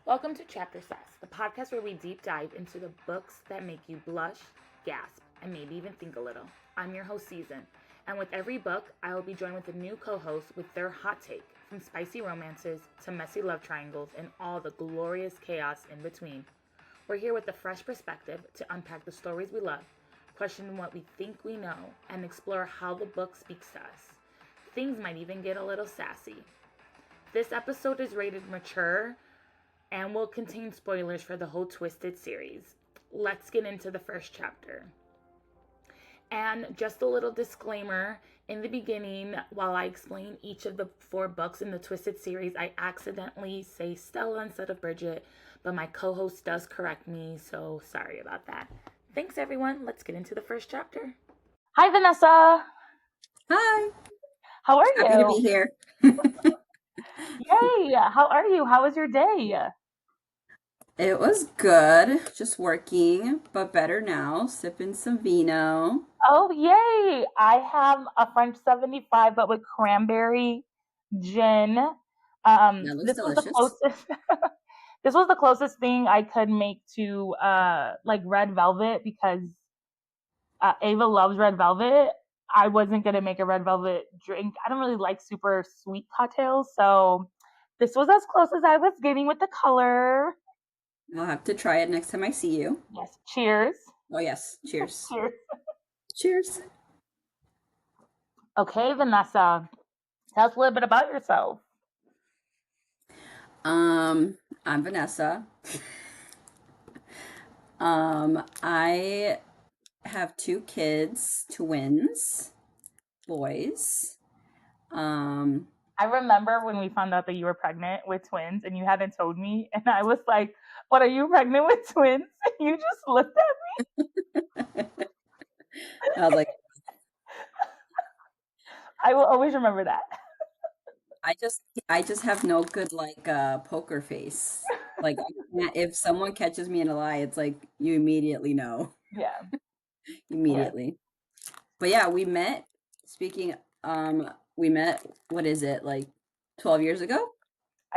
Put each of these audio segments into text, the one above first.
Welcome to Chapter Sass, the podcast where we deep dive into the books that make you blush, gasp, and maybe even think a little. I'm your host, Season, and with every book, I will be joined with a new co-host with their hot take, from spicy romances to messy love triangles and all the glorious chaos in between. We're here with a fresh perspective to unpack the stories we love, question what we think we know, and explore how the book speaks to us. Things might even get a little sassy. This episode is rated mature and will contain spoilers for the whole Twisted series. Let's get into the first chapter. And just a little disclaimer, in the beginning, while I explain each of the 4 books in the Twisted series, I accidentally say Stella instead of Bridget, but my co-host does correct me, so sorry about that. Thanks everyone, let's get into the first chapter. Hi Vanessa! Hi! How are you? Happy to be here. Yay! How are you? How was your day? It was good, just working, but better now, sipping some vino. Oh, yay! I have a French 75, but with cranberry gin. That looks This was the delicious. closest. This was the closest thing I could make to like red velvet because Ava loves red velvet. I wasn't gonna make a red velvet drink. I don't really like super sweet cocktails, so this was as close as I was getting with the color. I'll have to try it next time I see you. Yes, cheers. Oh, yes. Cheers. Cheers. Cheers. Okay, Vanessa, tell us a little bit about yourself. I'm Vanessa. I have 2 kids, twins, boys. Um, I remember when we found out that you were pregnant with twins and you hadn't told me, and I was like, "What, are you pregnant with twins?" And you just looked at me. I was like, I will always remember that. I just have no good poker face. Like if someone catches me in a lie, it's like you immediately know. Yeah, yeah, Immediately. But yeah, we met speaking we met what is it, like 12 years ago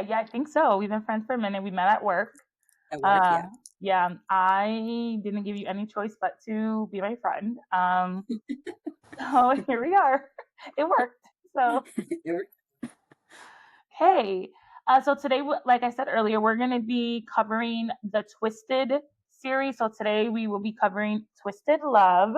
yeah. I think so. We've been friends for a minute. We met at work. at work, Uh, yeah. yeah. I didn't give you any choice but to be my friend. So here we are. It worked. So They were- hey, so today, like I said earlier, we're going to be covering the Twisted series. So today we will be covering Twisted Love.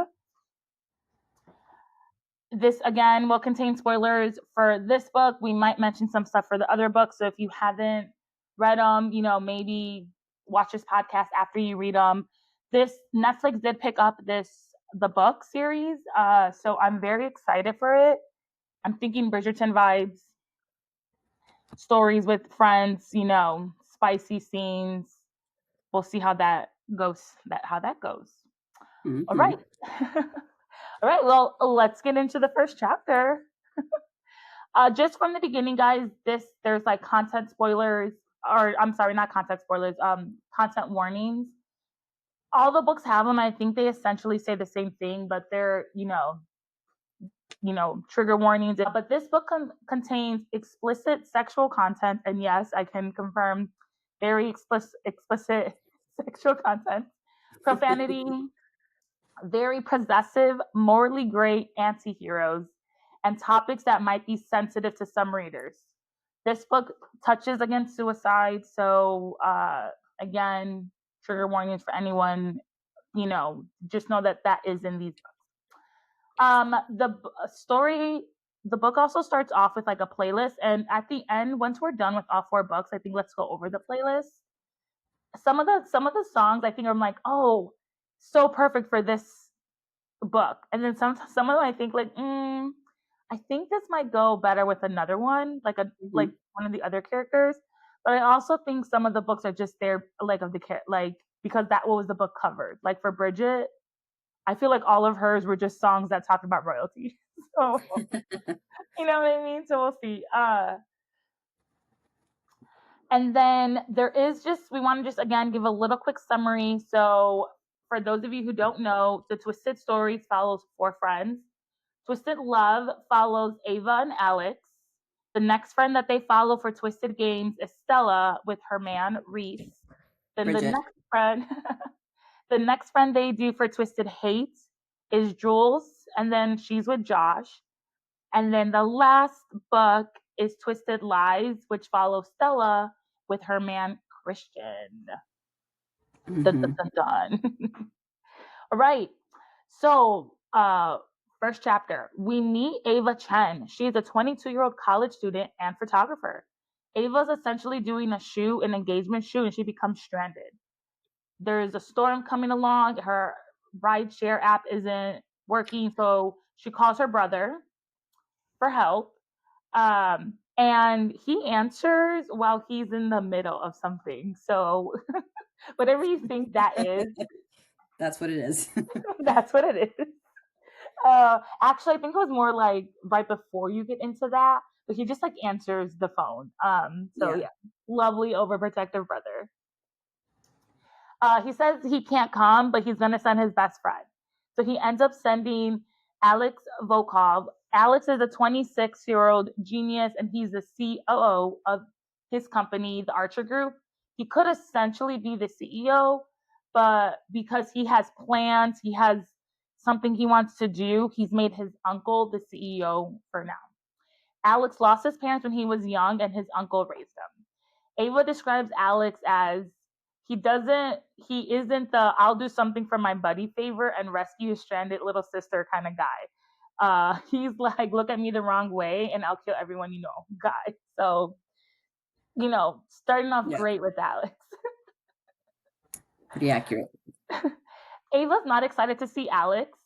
This again will contain spoilers for this book. We might mention some stuff for the other books. So if you haven't read them, maybe watch this podcast after you read them. This Netflix did pick up the book series. So I'm very excited for it. I'm thinking Bridgerton vibes, stories with friends, spicy scenes. We'll see how that goes. How that goes. All Mhm. right. All right. Well, let's get into the first chapter. Just from the beginning, guys, there's like content spoilers, or I'm sorry, not content spoilers. Content warnings. All the books have them. I think they essentially say the same thing, but they're trigger warnings. But this book contains explicit sexual content, and yes, I can confirm, very explicit sexual content, profanity, very possessive, morally gray anti-heroes, and topics that might be sensitive to some readers. This book touches against suicide, so again, trigger warnings for anyone. Just know that is in these books. The book also starts off with like a playlist, and at the end, once we're done with all 4 books, I think let's go over the playlist. Some of the songs I think I'm like, oh, so perfect for this book, and then some of them I think like, I think this might go better with another one, like Mhm. one of the other characters. But I also think some of the books are just there like like because that was the book covered. Like for Bridget, I feel like all of hers were just songs that talked about royalty. So you know what I mean? So we'll see. And then we want to just again give a little quick summary. So for those of you who don't know, the Twisted Stories follows 4 friends. Twisted Love follows Ava and Alex. The next friend that they follow for Twisted Games is Stella with her man Reese. Then the Bridget. next friend, the next friend they do for Twisted Hate is Jules, and then she's with Josh. And then the last book is Twisted Lies, which follows Stella with her man Christian. Dun, dun, Hmm. dun, dun. All right. So, first chapter, we meet Ava Chen. She's a 22-year-old college student and photographer. Ava's essentially doing an engagement shoot, and she becomes stranded. There's a storm coming along. Her rideshare app isn't working, so she calls her brother for help. And he answers while he's in the middle of something. So, whatever you think that is, That's what it is. that's what it is. Actually, I think it was more like right before you get into that, but he just like answers the phone. So Yeah. yeah, lovely overprotective brother. He says he can't come, but he's gonna send his best friend. So he ends up sending Alex Volkov. Alex is a 26-year-old genius, and he's the COO of his company, the Archer Group. He could essentially be the CEO, but because he has plans, he has something he wants to do, he's made his uncle the CEO for now. Alex lost his parents when he was young, and his uncle raised him. Ava describes Alex as he isn't the I'll do something for my buddy favor and rescue his stranded little sister kind of guy. He's like, look at me the wrong way and I'll kill everyone you know, guy. So, starting off Yeah. great with Alex. Pretty accurate. Ava's not excited to see Alex,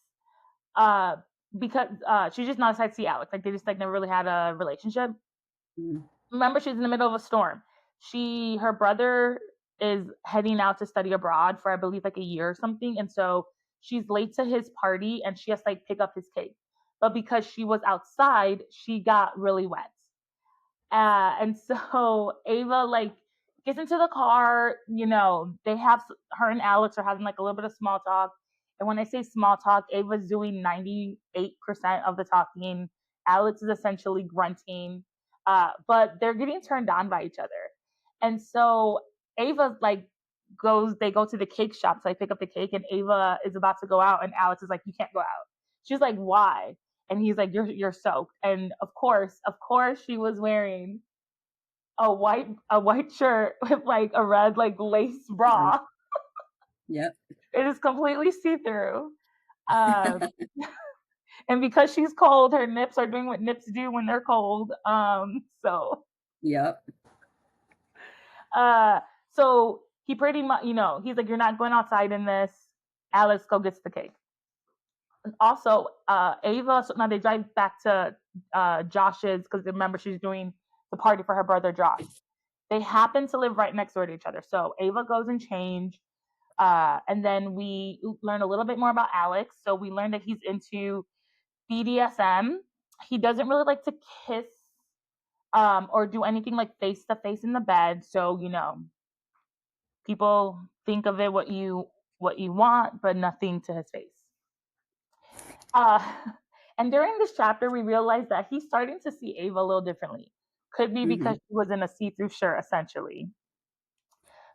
uh, because she's just not excited to see Alex. Like they just like never really had a relationship. Mm. Remember, she's in the middle of a storm. Her brother is heading out to study abroad for I believe like a year or something, and so she's late to his party and she has to like pick up his cake. But because she was outside, she got really wet. And so Ava like gets into the car. Her and Alex are having like a little bit of small talk. And when I say small talk, Ava's doing 98% of the talking. Alex is essentially grunting, but they're getting turned on by each other. And so Ava like they go to the cake shop. So I pick up the cake, and Ava is about to go out, and Alex is like, "You can't go out." She's like, "Why?" And he's like, "You're soaked." And of course, she was wearing a white shirt with like a red like lace Uh, bra. yep. It is completely see through. Um, and because she's cold, her nips are doing what nips do when they're cold. Yep. Uh, so he pretty much, he's like, "You're not going outside in this." Alex go gets the cake. Also, Ava. So now they drive back to Josh's because remember she's doing the party for her brother Josh. They happen to live right next door to each other. So Ava goes and change. And then we learn a little bit more about Alex. So we learn that he's into BDSM. He doesn't really like to kiss or do anything like face to face in the bed. So, people think of it what you want, but nothing to his face. Uh, and during this chapter, we realize that he's starting to see Ava a little differently. Could be because Hmm. she was in a see through shirt, essentially.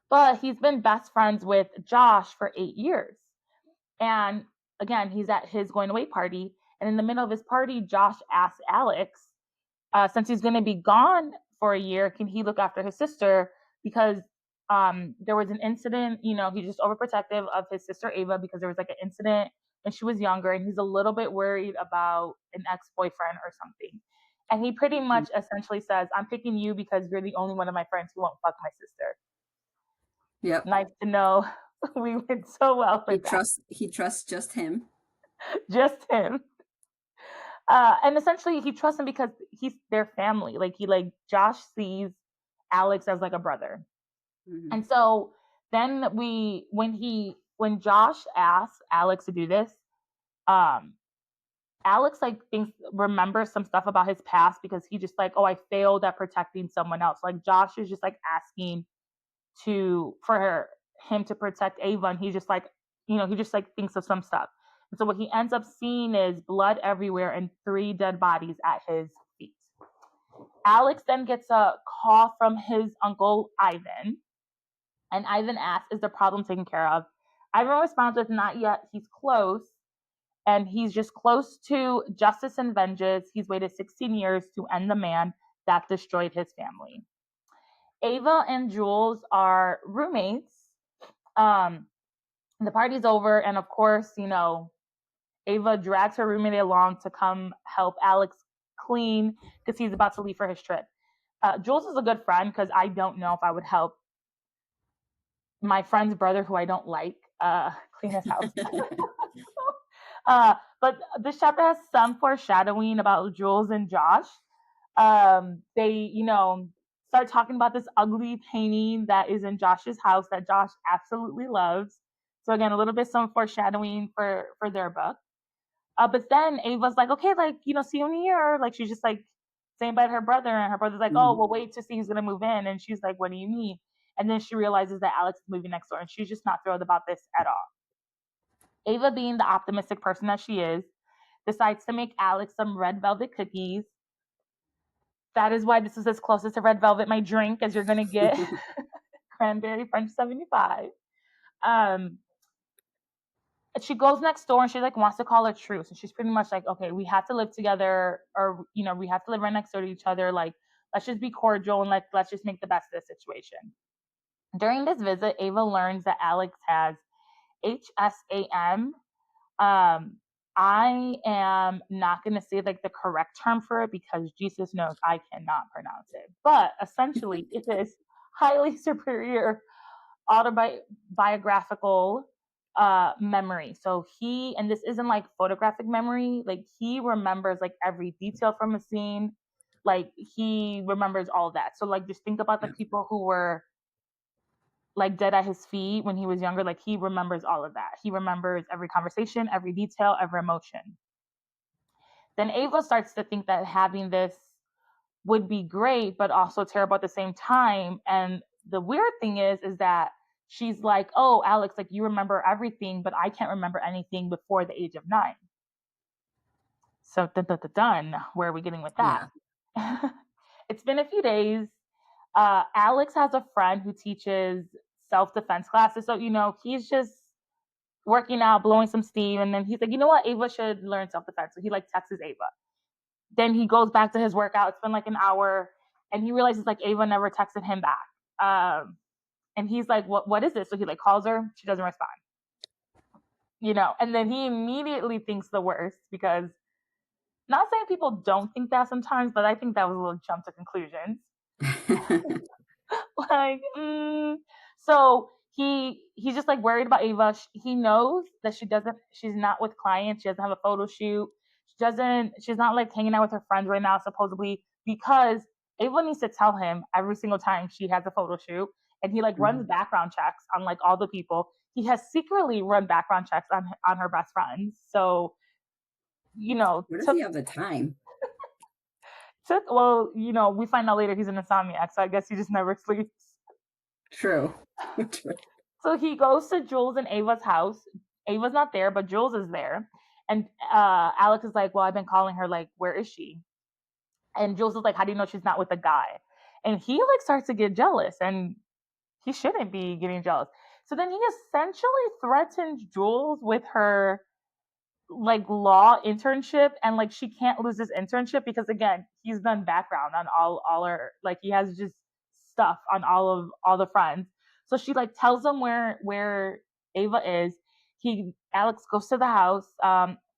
But he's been best friends with Josh for 8 years. And again, he's at his going away party. And in the middle of his party, Josh asks Alex, since he's going to be gone for a year, can he look after his sister? Because there was an incident, he's just overprotective of his sister Ava because there was like an incident when she was younger, and he's a little bit worried about an ex boyfriend or something. And he pretty much essentially says, "I'm picking you because you're the only one of my friends who won't fuck my sister." Yep. Nice to know. We went so well He with that. trusts just him. Just him. And essentially, he trusts him because he's their family. Josh sees Alex as like a brother. Hmm. And so then when Josh asks Alex to do this, um, Alex like remembers some stuff about his past because he just like, "Oh, I failed at protecting someone else." Like Josh is just like asking for him to protect Ava, and he just like thinks of some stuff. And so what he ends up seeing is blood everywhere and three dead bodies at his feet. Alex then gets a call from his uncle Ivan, and Ivan asks, "Is the problem taken care of?" Ivan responds with, "Not yet. He's close." And he's just close to justice and vengeance. He's waited 16 years to end the man that destroyed his family. Ava and Jules are roommates. Um, the party's over, and of course, Ava drags her roommate along to come help Alex clean because he's about to leave for his trip. Jules is a good friend because I don't know if I would help my friend's brother, who I don't like, clean his house. But this chapter has some foreshadowing about Jules and Josh. They, start talking about this ugly painting that is in Josh's house that Josh absolutely loves. So again, a little bit some foreshadowing for their book. But then Ava's like, okay, like, see you in a year. Like, she's just like saying bye to her brother, and her brother's like, oh, Mhm. well, wait to see who's gonna move in. And she's like, what do you mean? And then she realizes that Alex is moving next door, and she's just not thrilled about this at all. Ava, being the optimistic person that she is, decides to make Alex some red velvet cookies. That is why this is as close to red velvet my drink as you're gonna get. Cranberry French 75. Um, she goes next door and she like wants to call a truce, and she's pretty much like, okay, we have to live together, or we have to live right next door to each other. Like, let's just be cordial and let's just make the best of the situation. During this visit, Ava learns that Alex has HSAM. Um, I am not going to say like the correct term for it because Jesus knows I cannot pronounce it. But essentially, it is highly superior autobiographical memory. So and this isn't like photographic memory, like he remembers like every detail from a scene, like he remembers all of that. So like just think about the Yeah. people who were like dead at his feet when he was younger, like he remembers all of that. He remembers every conversation, every detail, every emotion. Then Ava starts to think that having this would be great, but also terrible at the same time. And the weird thing is that she's like, "Oh, Alex, like you remember everything, but I can't remember anything before the age of 9." So dun. Where are we getting with that? Yeah. It's been a few days. Alex has a friend who teaches self-defense classes, so he's just working out, blowing some steam, and then he's like, "You know what? Ava should learn self-defense." So he like texts Ava. Then he goes back to his workout. It's been like an hour, and he realizes like Ava never texted him back. And he's like, "What is this?" So he like calls her. She doesn't respond. And then he immediately thinks the worst because, not saying people don't think that sometimes, but I think that was a little jump to conclusions. Like, so he's just like worried about Ava. He knows that she's not with clients. She doesn't have a photo shoot. She's not like hanging out with her friends right now, supposedly, because Ava needs to tell him every single time she has a photo shoot. And he like runs Mhm. background checks on like all the people. He has secretly run background checks on her best friends. So, Where does took he have the time? well, we find out later he's an insomniac, so I guess he just never sleeps. True. True. So he goes to Jules and Ava's house. Ava's not there, but Jules is there. And Alex is like, "Well, I've been calling her. Like, where is she?" And Jules is like, "How do you know she's not with a guy?" And he like starts to get jealous, and he shouldn't be getting jealous. So then he essentially threatens Jules with her like law internship, and like she can't lose this internship because again he's done background on all her, like he has just stuff on all the friends. So she like tells him where Ava is. Alex goes to the house,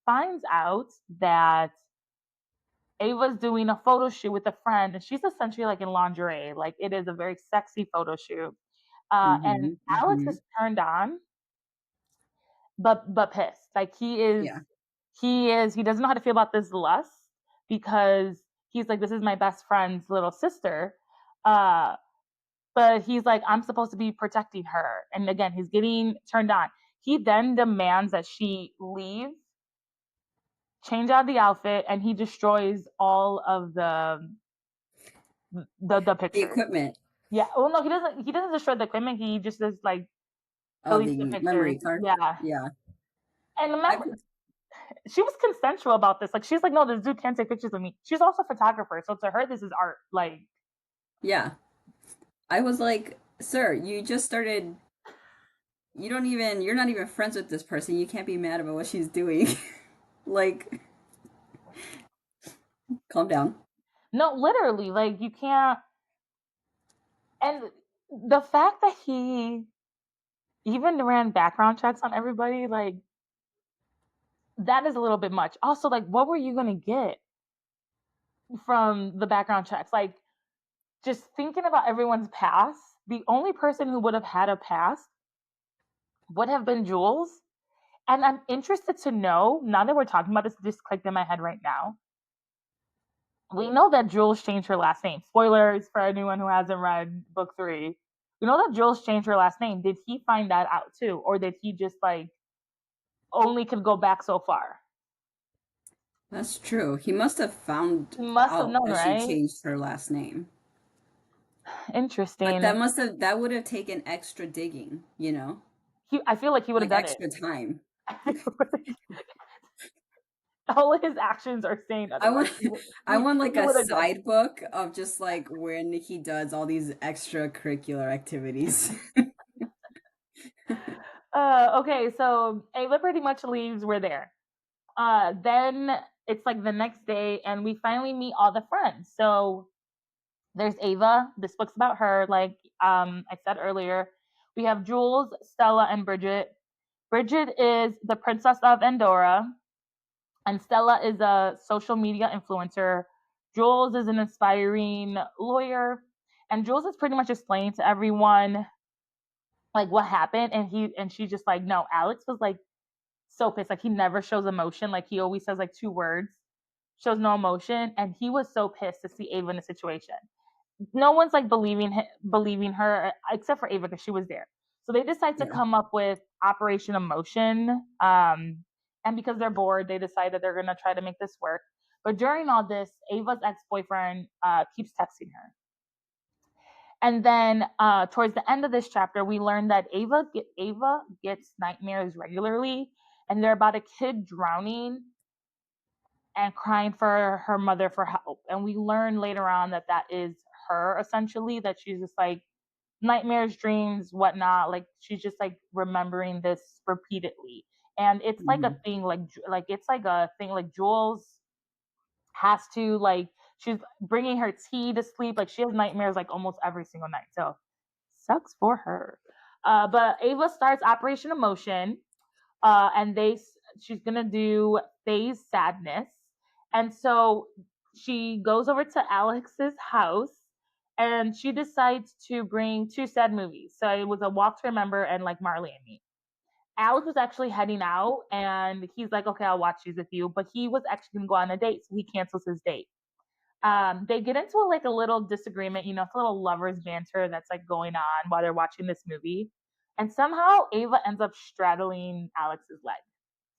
finds out that Ava's doing a photo shoot with a friend, and she's essentially like in lingerie, like it is a very sexy photo shoot. And Mhm. Alex Mhm. is turned on, but pissed. Like Yeah. he doesn't know how to feel about this lust because he's like, this is my best friend's little sister. Uh, but he's like, I'm supposed to be protecting her. And again, he's getting turned on. He then demands that she leave, change out the outfit, and he destroys all of the The pictures. equipment. Yeah. Well, no, he doesn't destroy the equipment. He just like Oh, deletes the the pictures. memory card. Yeah. Yeah. And I remember, would. she was consensual about this. Like, she's like, no, this dude can't take pictures of me. She's also a photographer, so to her, this is art. Like, Yeah. I was like, sir, you just started. You're not even friends with this person. You can't be mad about what she's doing. Like, calm down. no, literally, like, you can't. And the fact that he even ran background checks on everybody, like, that is a little bit much. Also, like, what were you gonna get from the background checks? Like, just thinking about everyone's past, the only person who would have had a past would have been Jules. And I'm interested to know, now that we're talking about this, just clicked in my head right now. We know that Jules changed her last name. Spoilers for anyone who hasn't read book 3. We know that Jules changed her last name. Did he find that out too? Or did he just like only could go back so far? That's true. He must have found He must have out known, that she right? changed her last name. But Interesting. that would have taken extra digging, you know? I feel like he would have Like done it. extra time. All of his actions are saying I want otherwise. I want He like a would have done side book of just like when he does all these extracurricular activities. Okay, so Ava pretty much leaves. We're there. Then it's like the next day, and we finally meet all the friends. So there's Ava. This book's about her. Like I said earlier, we have Jules, Stella, and Bridget. Bridget is the princess of Andorra, and Stella is a social media influencer. Jules is an inspiring lawyer, and Jules is pretty much explaining to everyone like what happened, and she's just like, no, Alex was like so pissed. Like he never shows emotion. Like he always says like 2 words, shows no emotion, and he was so pissed to see Ava in the situation. No one's like believing her except for Ava because she was there. So they decide to Yeah. come up with Operation Emotion. And because they're bored, they decide that they're gonna try to make this work. But during all this, Ava's ex-boyfriend keeps texting her. And then towards the end of this chapter, we learn that Ava gets nightmares regularly, and they're about a kid drowning and crying for her mother for help. And we learn later on that that is her essentially, that she's just like nightmares, dreams, whatnot. Like she's just like remembering this repeatedly. And it's like a Mhm. thing, like it's like a thing. Like Jules has to like she's bringing her tea to sleep. Like she has nightmares like almost every single night. So sucks for her. But Ava starts Operation Emotion, and she's gonna do phase sadness, and so she goes over to Alex's house, and she decides to bring 2 sad movies. So it was a Walk to Remember and like Marley and Me. Alex was actually heading out, and he's like, "Okay, I'll watch these with you," but he was actually gonna go on a date, so he cancels his date. They get into like a little disagreement, you know, it's a little lovers banter that's like going on while they're watching this movie. And somehow Ava ends up straddling Alex's leg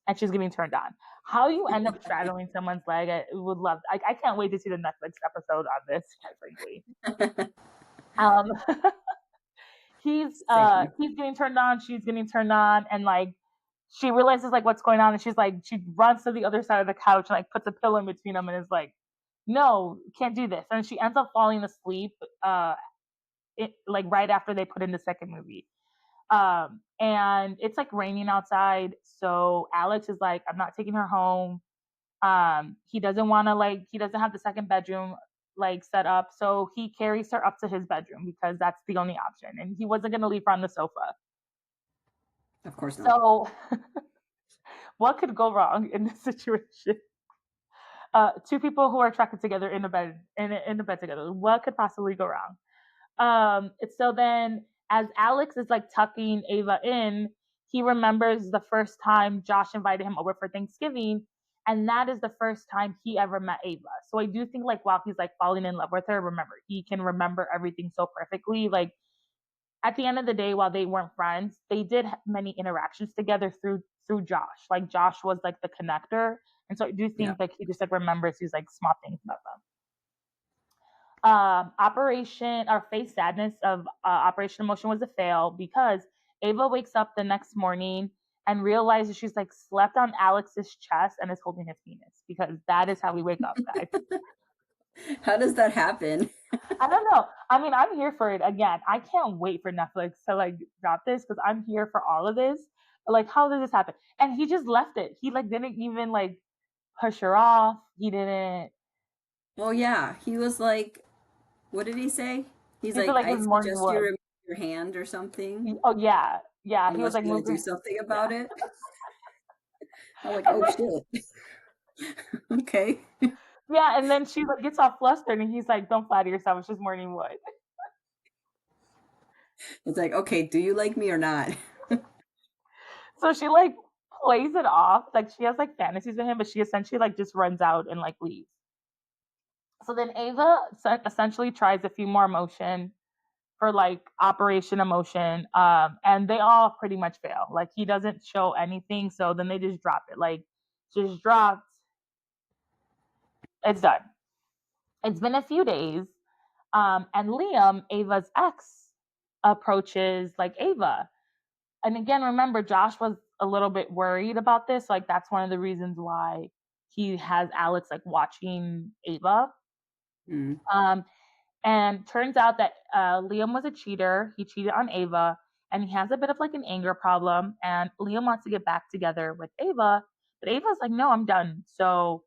and she's getting turned on. How you end up straddling someone's leg, I would love. I can't wait to see the Netflix episode on this, quite frankly. Um, Same. he's getting turned on, she's getting turned on, and like she realizes like what's going on, and she's like she runs to the other side of the couch and like puts a pillow in between them and is like, no, can't do this. And she ends up falling asleep, like right after they put in the second movie. And it's like raining outside, so Alex is like, I'm not taking her home. He doesn't want to like he doesn't have the second bedroom like set up, so he carries her up to his bedroom because that's the only option, and he wasn't going to leave her on the sofa. Of course not. So what could go wrong in this situation? 2 people who are attracted together in the bed together, what could possibly go wrong? So then as Alex is like tucking Ava in, he remembers the first time Josh invited him over for Thanksgiving, and that is the first time he ever met Ava. So I do think like while he's like falling in love with her, remember, he can remember everything so perfectly. Like at the end of the day, while they weren't friends, they did have many interactions together through Josh. Like Josh was like the connector. And so I do Yeah. think like he just like remembers these like small things about them. Operation or Face Sadness of Operation Emotion was a fail because Ava wakes up the next morning and realizes she's like slept on Alex's chest and is holding his penis, because that is how we wake up, guys. How does that happen? I don't know. I mean, I'm here for it. Again, I can't wait for Netflix to like drop this, because I'm here for all of this. Like, how did this happen? And he just left it. He like didn't even like push her off. He didn't. Well, yeah, he was like, what did he say? He's He said like, like I his morning suggest you wood. remove your hand or something, Oh yeah, yeah. He was unless like you're gonna do moving. something Yeah, about it. I'm like, and oh then shit. Okay. yeah, and then she like gets all flustered, and he's like, "Don't flatter yourself. It's just morning wood." It's like, okay, do you like me or not? So she like plays it off like she has like fantasies with him, but she essentially like just runs out and like leaves. So then Ava essentially tries a few more emotion for like Operation Emotion, and they all pretty much fail. Like he doesn't show anything, so then they just drop it. Like just dropped. It's done. It's been a few days, and Liam, Ava's ex, approaches like Ava. And again, remember, Josh was a little bit worried about this. Like that's one of the reasons why he has Alex like watching Ava. Hmm. Um, and turns out that Liam was a cheater. He cheated on Ava, and he has a bit of like an anger problem. And Liam wants to get back together with Ava, but Ava's like, "No, I'm done." So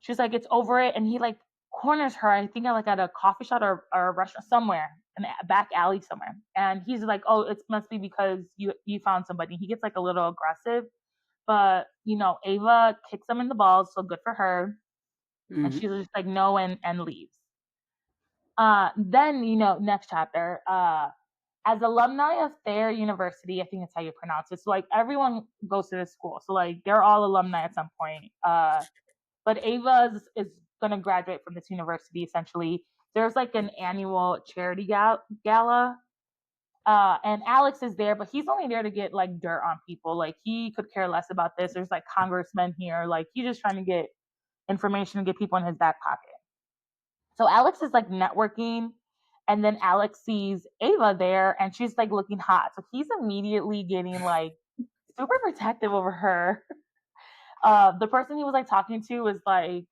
she's like, "It's over it," and he like corners her. I think at a coffee shop or a restaurant somewhere, in a back alley somewhere. And he's like, "Oh, it must be because you found somebody." He gets like a little aggressive, but Ava kicks him in the balls, so good for her. And Hmm. she's just like, "No," and leaves. Then next chapter. As alumni of Thayer University, I think that's how you pronounce it. So like everyone goes to this school, so like they're all alumni at some point. But Ava is going to graduate from this university essentially. There's like an annual charity gala. And Alex is there, but he's only there to get like dirt on people. Like he could care less about this. There's like congressmen here. Like he's just trying to get information and get people in his back pocket. So Alex is like networking, and then Alex sees Ava there, and she's like looking hot. So he's immediately getting like super protective over her. The person he was like talking to was like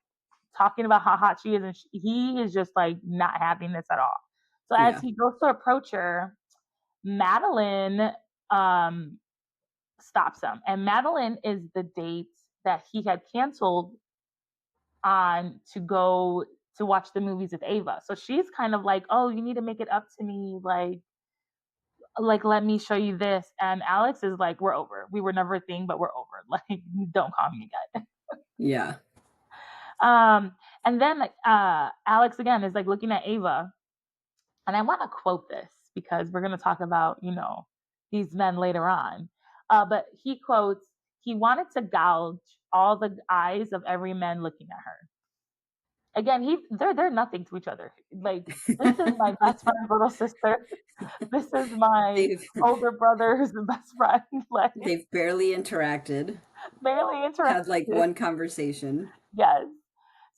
talking about how hot she is, and he is just like not having this at all. So as Yeah. he goes to approach her, Madeline um, stops him, and Madeline is the date that he had canceled on to go to watch the movies with Ava. So she's kind of like, "Oh, you need to make it up to me, like let me show you this." And Alex is like, "We're over. We were never a thing, but we're over. Like, don't call me again." Yeah. Um, and then Alex again is like looking at Ava, and I want to quote this because we're going to talk about these men later on. But he quotes, "He wanted to gouge all the eyes of every man looking at her." Again, they're nothing to each other. Like this is my best friend's little sister. This is my they've older brother's best friend. Like they've barely interacted, barely had like interacted. one conversation. Yes.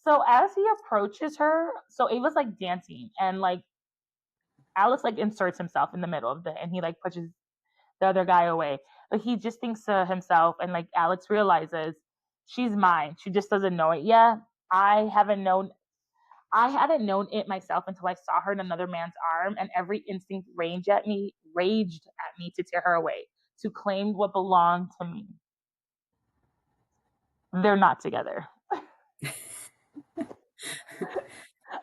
So as he approaches her, so Ava's like dancing, and like Alex like inserts himself in the middle of and he like pushes the other guy away. But he just thinks to himself, and like Alex realizes, she's mine. She just doesn't know it yet. I haven't known I hadn't known it myself until I saw her in another man's arm, and every instinct raged at me to tear her away, to claim what belonged to me. They're not together.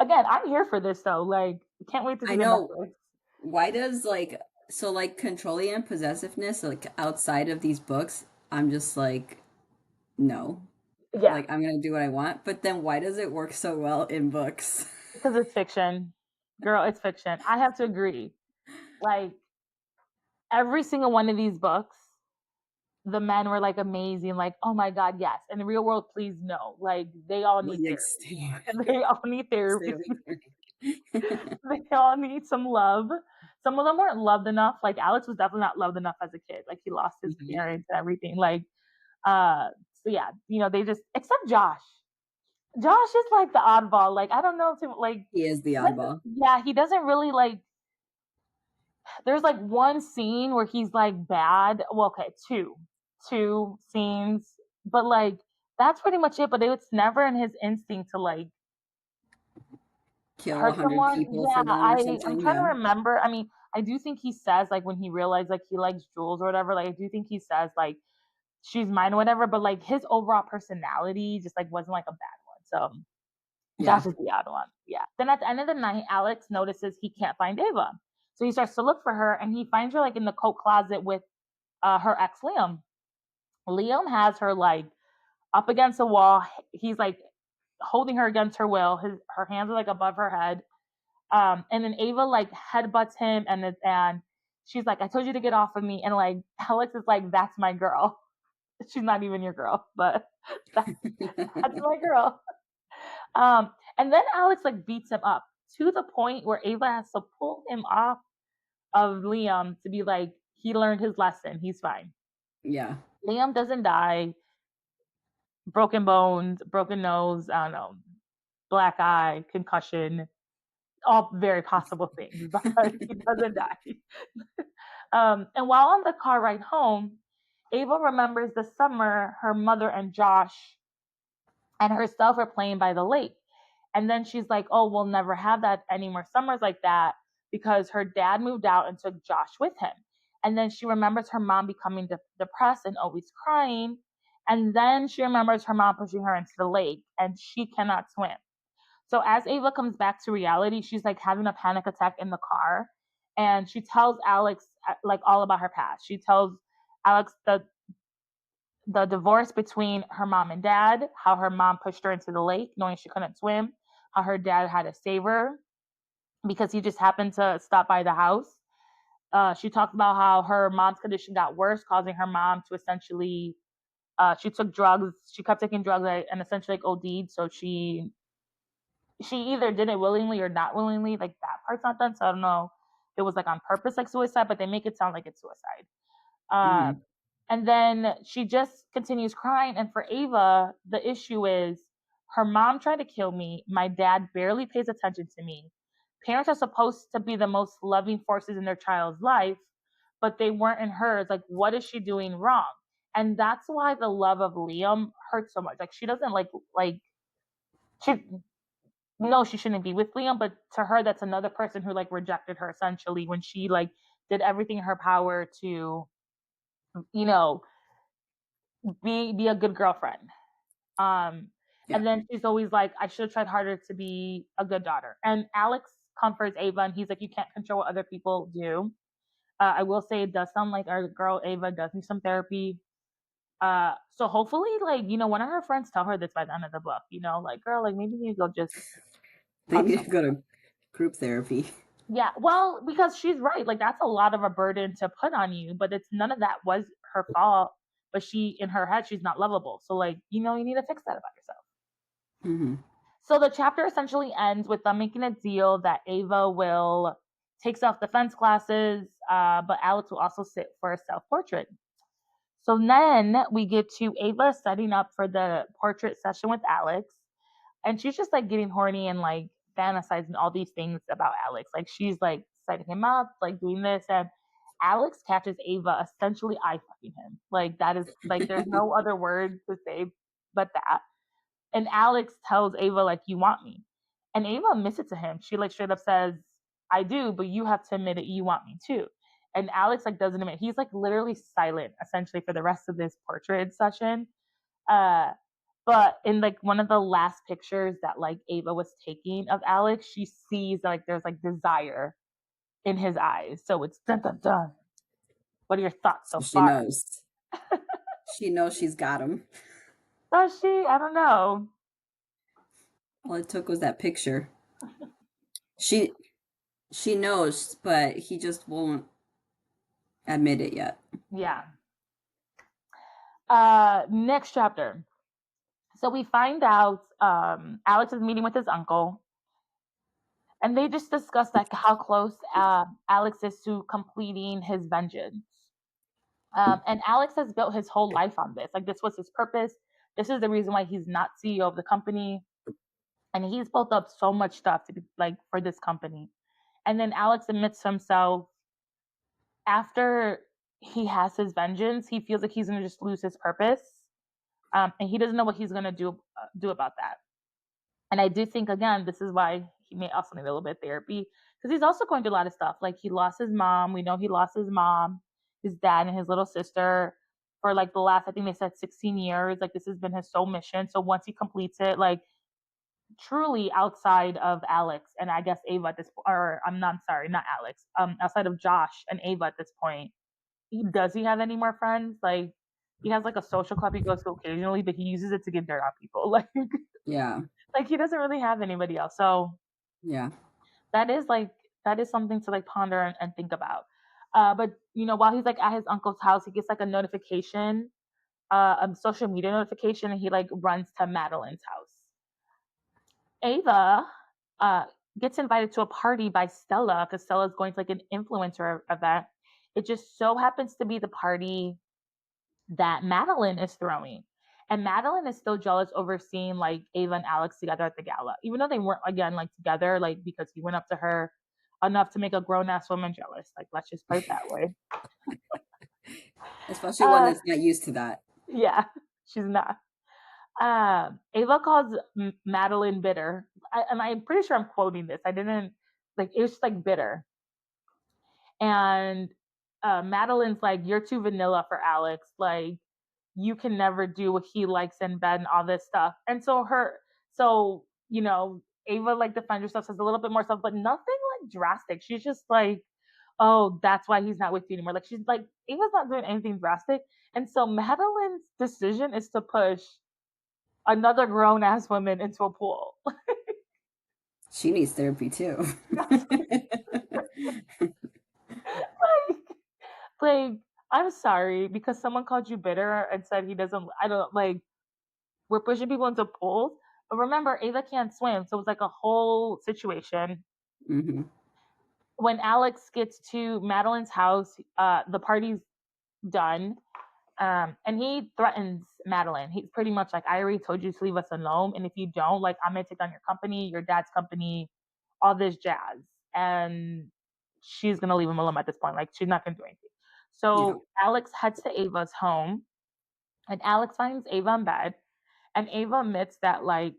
Again, I'm here for this though. Like, can't wait to I see the know. Netflix. Why does like so like controlling and possessiveness like outside of these books? I'm just like no. Yeah, Like I'm gonna do what I want, but then why does it work so well in books? because it's fiction. Girl, it's fiction. I have to agree. Like, every single one of these books, the men were like amazing, like, oh my God, yes. In the real world, please no. Like, they all need Like therapy. stay away, They all need stay therapy. away from me. They all need some love. Some of them weren't loved enough. Like Alex was definitely not loved enough as a kid. Like he lost his Mhm. parents and everything. Like, so yeah, they just except Josh. Josh is like the oddball. Like I don't know to like He is the oddball. yeah, he doesn't really like there's like one scene where he's like bad. Well, okay, two. two scenes, but like that's pretty much it. But it's never in his instinct to like Kill hurt 100 someone. people Yeah, for them or I'm something. trying to Yeah. remember. I mean, I do think he says like when he realized like he likes Jules or whatever. Like I do think he says like she's mine or whatever. But like his overall personality just like wasn't like a bad one. So Yeah. that's just the odd one. Yeah. Then at the end of the night, Alex notices he can't find Ava. So he starts to look for her and he finds her like in the coat closet with her ex Liam. Liam has her like up against the wall. He's like holding her against her will. Her hands are like above her head. And then Ava like headbutts him and she's like, I told you to get off of me. And like Alex is like, that's my girl. She's not even your girl, but that's my girl. And then Alex like beats him up to the point where Ava has to pull him off of Liam to be like, he learned his lesson. He's fine. Yeah. Liam doesn't die. Broken bones, broken nose, I don't know, black eye, concussion, all very possible things, but he doesn't die. And while on the car ride home, Ava remembers the summer her mother and Josh and herself are playing by the lake. And then she's like, oh, we'll never have that any more summers like that because her dad moved out and took Josh with him. And then she remembers her mom becoming depressed and always crying. And then she remembers her mom pushing her into the lake and she cannot swim. So as Ava comes back to reality, she's like having a panic attack in the car. And she tells Alex like all about her past. She tells Alex the divorce between her mom and dad, how her mom pushed her into the lake knowing she couldn't swim, how her dad had to save her because he just happened to stop by the house. She talked about how her mom's condition got worse, causing her mom to essentially, she took drugs. She kept taking drugs and essentially like OD'd. So she either did it willingly or not willingly. Like that part's not done. So I don't know if it was like on purpose, like suicide, but they make it sound like it's suicide. Mm-hmm. And then she just continues crying. And for Ava, the issue is her mom tried to kill me. My dad barely pays attention to me. Parents are supposed to be the most loving forces in their child's life, but they weren't in hers. Like, what is she doing wrong? And that's why the love of Liam hurts so much. Like, she doesn't like she no, she shouldn't be with Liam, but to her, that's another person who like rejected her essentially when she like did everything in her power to, you know, be a good girlfriend. Um, Yeah. and then she's always like, I should have tried harder to be a good daughter. And Alex comforts Ava, and he's like, you can't control what other people do. I will say it does sound like our girl Ava does need some therapy. So hopefully, like one of her friends tell her this by the end of the book. Like girl, like maybe you go just They talk to need to someone. go to group therapy. Yeah, well, because she's right. Like that's a lot of a burden to put on you, but it's none of that was her fault. But she, in her head, she's not lovable. So like, you need to fix that about yourself. Mm-hmm. So the chapter essentially ends with them making a deal that Ava will take self-defense classes, but Alex will also sit for a self-portrait. So then we get to Ava setting up for the portrait session with Alex, and she's just like getting horny and like fantasizing all these things about Alex. Like she's like setting him up, like doing this, and Alex catches Ava essentially eye fucking him. Like that is like there's no other word to say but that. And Alex tells Ava like you want me, and Ava admits it to him. She like straight up says, I do, but you have to admit it, you want me too. And Alex like doesn't admit. He's like literally silent essentially for the rest of this portrait session. uh but in like one of the last pictures that like Ava was taking of Alex, she sees like there's like desire in his eyes. So it's dun dun dun. What are your thoughts So so she far? knows. She knows she's got him. Does she? I don't know. All it took was that picture. She she knows, but he just won't admit it yet. Yeah. Next chapter. So we find out Alex is meeting with his uncle, and they just discuss like how close Alex is to completing his vengeance. And Alex has built his whole life on this. Like this was his purpose. This is the reason why he's not CEO of the company, and he's built up so much stuff to be like for this company. And then Alex admits to himself after he has his vengeance. He feels like he's gonna just lose his purpose, and he doesn't know what he's gonna do about that. And I do think again, this is why he may also need a little bit of therapy because he's also going through a lot of stuff. Like he lost his mom. We know he lost his mom, his dad, and his little sister for like the last, I think they said 16 years. Like this has been his sole mission. So once he completes it, like truly outside of Alex and I guess Ava at this point, or I'm not sorry, not Alex, outside of Josh and Ava at this point, does he have any more friends? Like he has like a social club he goes to occasionally, but he uses it to get dirt on people. Yeah. Like he doesn't really have anybody else. So Yeah. that is like that is something to like ponder and think about. But you know, while he's like at his uncle's house, he gets like a notification, a social media notification, and he like runs to Madeline's house. Ava uh, gets invited to a party by Stella because Stella's going to like an influencer event. It just so happens to be the party that Madeline is throwing. And Madeline is still jealous over seeing like Ava and Alex together at the gala, even though they weren't again like together, like because he went up to her enough to make a grown ass woman jealous. Like let's just put it that way. Especially one Uh, that's not used to that. yeah, she's not. Ava calls Madeline bitter, and I'm pretty sure I'm quoting this. I didn't like it was just like bitter, and Madeline's like, "You're too vanilla for Alex. Like, you can never do what he likes in bed and all this stuff." And so you know, Ava like defends herself, says a little bit more stuff, but nothing like drastic. She's just like, "Oh, that's why he's not with you anymore." Like she's like, Ava's not doing anything drastic, and so Madeline's decision is to push another grown ass woman into a pool. She needs therapy too. like, like, I'm sorry because someone called you bitter and said he doesn't. I don't like. We're pushing people into pools, but remember, Ava can't swim, so it's like a whole situation. Hmm. When Alex gets to Madeline's house, the party's done. And he threatens Madeline. He's pretty much like, I already told you to leave us alone. And if you don't, like, I'm going to take on your company, your dad's company, all this jazz. And she's going to leave him alone at this point. Like, she's not going to do anything. Yeah. So Alex heads to Ava's home, and Alex finds Ava in bed. And Ava admits that, like,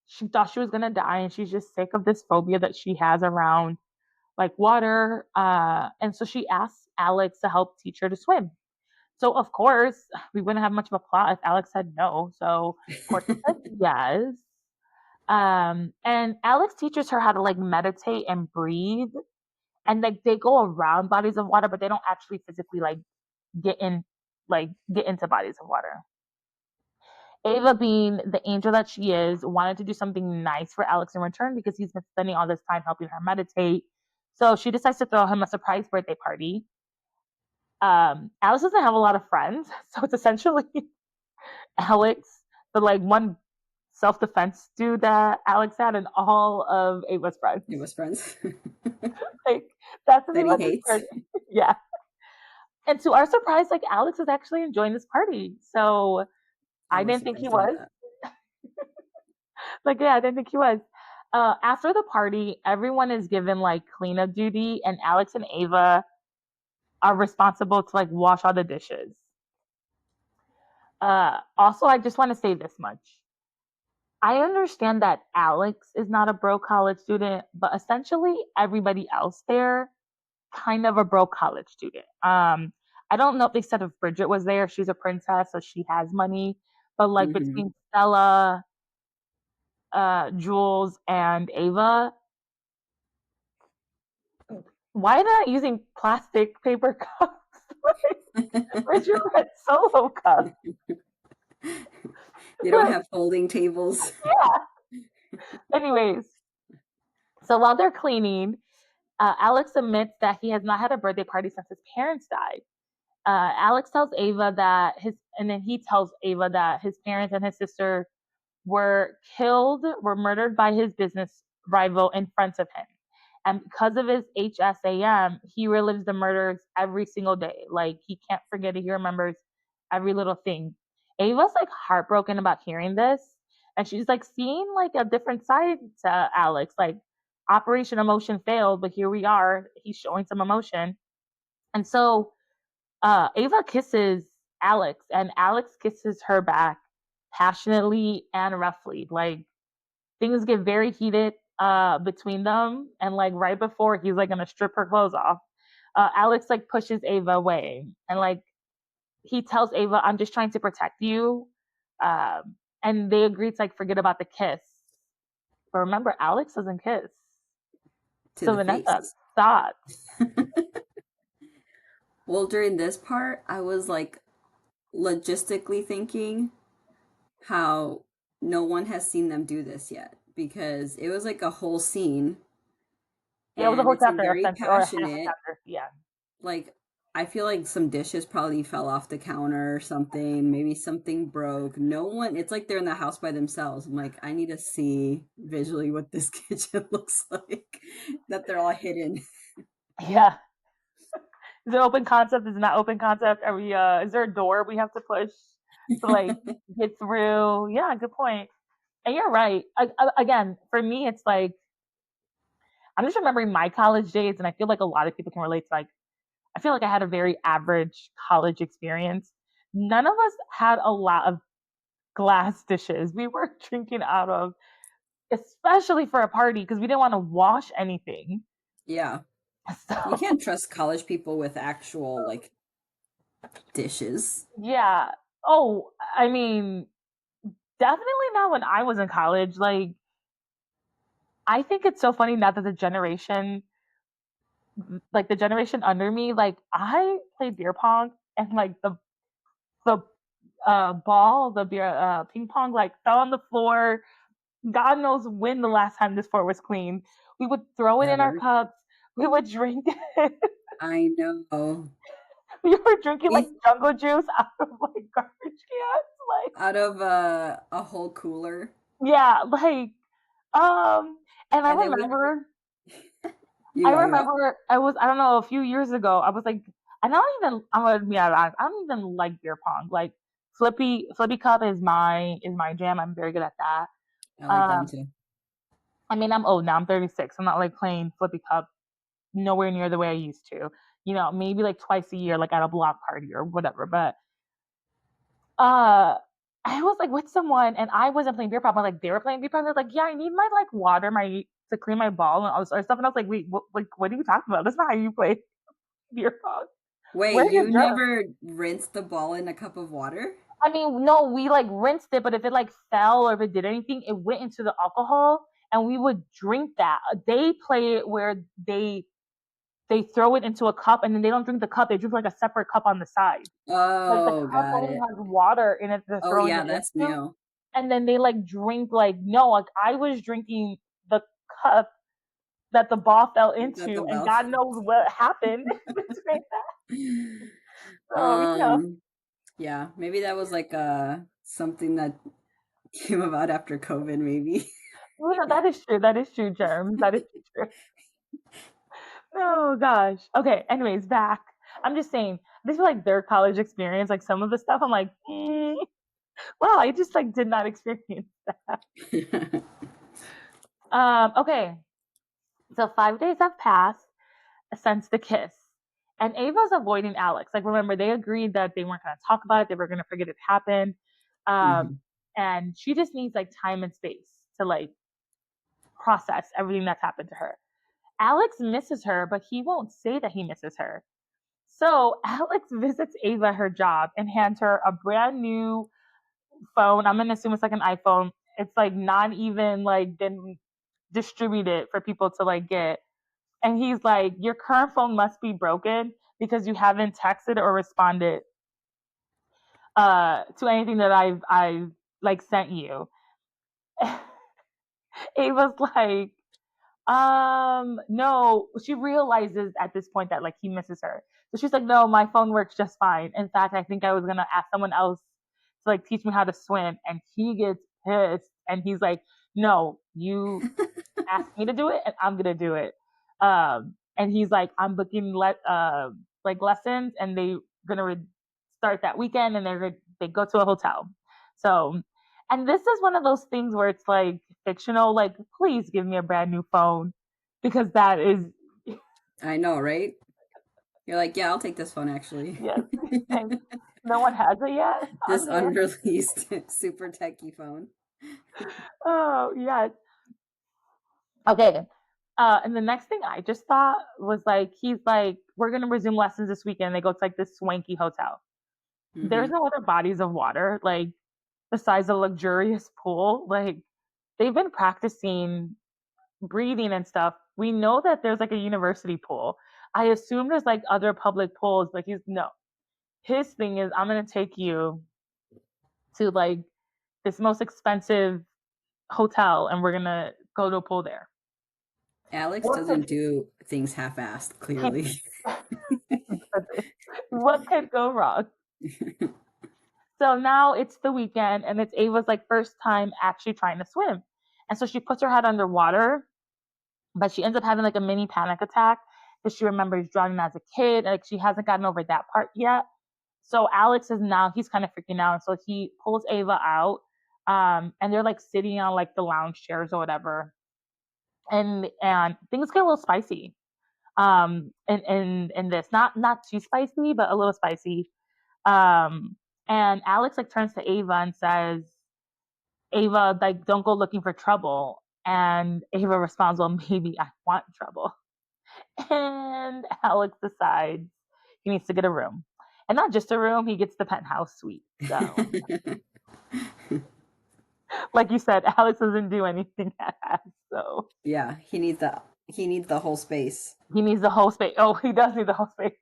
she thought she was going to die, and she's just sick of this phobia that she has around, like, water. And so she asks Alex to help teach her to swim. So of course, we wouldn't have much of a plot if Alex said no. So of course he said yes. And Alex teaches her how to like meditate and breathe. And like they go around bodies of water, but they don't actually physically like get in get into bodies of water. Ava, being the angel that she is, wanted to do something nice for Alex in return because he's been spending all this time helping her meditate. So she decides to throw him a surprise birthday party. Alex doesn't have a lot of friends, so it's essentially Alex, the like one self defense dude that Alex had, and all of Ava's friends. It was friends Like that's the that thing he about this hates. party. Yeah. And to our surprise, like Alex is actually enjoying this party. So I I was didn't think he surprised about was. that. Like, yeah, I didn't think he was. After the party, everyone is given like cleanup duty, and Alex and Ava are responsible to like wash all the dishes. Also, I just want to say this much. I understand that Alex is not a broke college student, but essentially everybody else there kind of a broke college student. I don't know if they said if Bridget was there. She's a princess, so she has money. But like Hmm. between Stella, Jules, and Ava, why not using plastic paper cups? Like, where'd you get solo cups? They don't have folding tables. Yeah. Anyways, so while they're cleaning, Alex admits that he has not had a birthday party since his parents died. Alex tells Ava that and then he tells Ava that his parents and his sister were murdered by his business rival in front of him. And because of his HSAM, he relives the murders every single day. Like he can't forget it. He remembers every little thing. Ava's like heartbroken about hearing this. And she's like seeing like a different side to Alex. Like Operation Emotion failed, but here we are. He's showing some emotion. And so Ava kisses Alex, and Alex kisses her back passionately and roughly. Like things get very heated between them, and like right before he's like gonna strip her clothes off, Alex like pushes Ava away, and like he tells Ava, "I'm just trying to protect you," and they agree to like forget about the kiss. But remember, Alex doesn't kiss. To So the Vanessa, face. thoughts? Well, during this part, I was like logistically thinking how no one has seen them do this yet because it was like a whole scene Yeah, it was a and whole it seemed chapter, very essentially, or half a passionate. chapter. Yeah. Like, I feel like some dishes probably fell off the counter or something. Maybe something broke. No one, it's like they're in the house by themselves. I'm like, I need to see visually what this kitchen looks like, that they're all hidden. Yeah. Is it open concept? Is it not open concept? Are we is there a door we have to push to like get through? Yeah, good point. And you're right. Again, for me it's like I'm just remembering my college days and I feel like a lot of people can relate to like I feel like I had a very average college experience. None of us had a lot of glass dishes. We were drinking out of especially for a party because we didn't want to wash anything. Yeah. You So can't trust college people with actual, like, dishes. yeah. Oh, I mean, definitely not when I was in college. Like, I think it's so funny now that the generation under me, like, I played beer pong and like the ball, the beer ping pong, like fell on the floor. God knows when the last time this floor was cleaned. We would throw it in our Ever. cups. We would drink it. I know. We were drinking like We jungle juice out of like garbage cans. Like, out of a whole cooler, yeah, like, um, and I and then we remember you go, you go. I don't know, a few years ago, I was like, and I'm gonna be honest, I don't even like beer pong. Like Flippy Cup is my jam. I'm very good at that. I like them Um, too. I mean, I'm old now. I'm 36. I'm not like playing Flippy Cup nowhere near the way I used to. You know, maybe like twice a year, like at a block party or whatever. But uh, I was like with someone, and I wasn't playing beer pong. But like they were playing beer pong. They're like, "Yeah, I need my like water, my to clean my ball and all this other stuff." And I was like, "Wait, what are you talking about? That's not how you play beer pong. Wait, Where's your you germ?" never rinsed the ball in a cup of water? I mean, no, we like rinsed it, but if it like fell or if it did anything, it went into the alcohol, and we would drink that. They play it where they throw it into a cup, and then they don't drink the cup. They drink like a separate cup on the side. Like the Oh, cup got only it. has water in it they're Oh throwing yeah, it that's into, new. and then they like drink like no, like I was drinking the cup that the ball fell Got the into, and bell. God knows what happened between that. So Um, yeah, maybe that was like something that came about after COVID, maybe. that is true. That is true, Germs. That is true. Oh gosh. Okay. Anyways, back. I'm just saying. This is like their college experience. Like some of the stuff, I'm like, wow, I just like did not experience that. Okay. So 5 days have passed since the kiss. And Ava's avoiding Alex. Like, remember, they agreed that they weren't going to talk about it. They were going to forget it happened. Um, Mhm. and she just needs like time and space to like process everything that's happened to her. Alex misses her, but he won't say that he misses her. So Alex visits Ava at her job and hands her a brand new phone. I'm gonna assume it's like an iPhone. It's like not even like been distributed for people to like get. And he's like, "Your current phone must be broken because you haven't texted or responded to anything that I've like sent you." Ava's like, no. She realizes at this point that like he misses her. So she's like, "No, my phone works just fine. In fact, I think I was gonna ask someone else to like teach me how to swim." And he gets pissed and he's like, "No, you asked me to do it and I'm gonna do it." And he's like, "I'm booking like lessons and they gonna start that weekend, and they go to a hotel." So, and this is one of those things where it's like fictional. Like, please give me a brand new phone because that is I know, right? You're like, yeah, I'll take this one actually. Yes. Thanks. No one has it yet This on hand. unreleased super techie phone. Oh, yes. Okay. And the next thing I just thought was like, he's like, we're gonna resume lessons this weekend. They go to like this swanky hotel. There's Hmm. no other bodies of water, like besides a luxurious pool. Like they've been practicing breathing and stuff. We know that there's like a university pool. I assume there's like other public pools, but he's no. His thing is, I'm gonna take you to like this most expensive hotel, and we're gonna go to a pool there. Alex What doesn't could do things half-assed, clearly. what could go wrong? So now it's the weekend, and it's Ava's like first time actually trying to swim, and so she puts her head underwater, but she ends up having like a mini panic attack because she remembers drowning as a kid. Like she hasn't gotten over that part yet. So Alex is now he's kind of freaking out, so he pulls Ava out, and they're like sitting on like the lounge chairs or whatever, and things get a little spicy. In this, not too spicy, but a little spicy. Um, and Alex like turns to Ava and says, "Ava, like don't go looking for trouble." And Ava responds, "Well, maybe I want trouble." And Alex decides he needs to get a room. And not just a room, he gets the penthouse suite. So, like you said, Alex doesn't do anything half. So Yeah, he needs the whole space. he needs the whole space. Oh, he does need the whole space.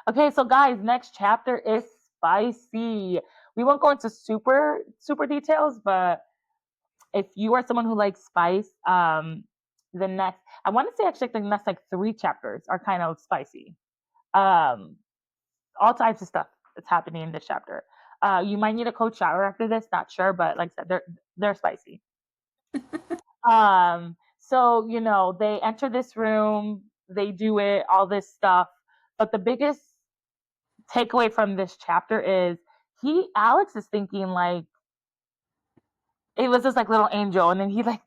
Okay, so guys, next chapter is spicy. We won't go into super details, but if you are someone who likes spice, the next I want to say actually the next like 3 chapters are kind of spicy. Um, all types of stuff that's happening in this chapter. You might need a cold shower after this, not sure, but like I said, they're spicy. So they enter this room, they do it, all this stuff, but the biggest takeaway from this chapter is he Alex is thinking like it was this like little angel, and then he like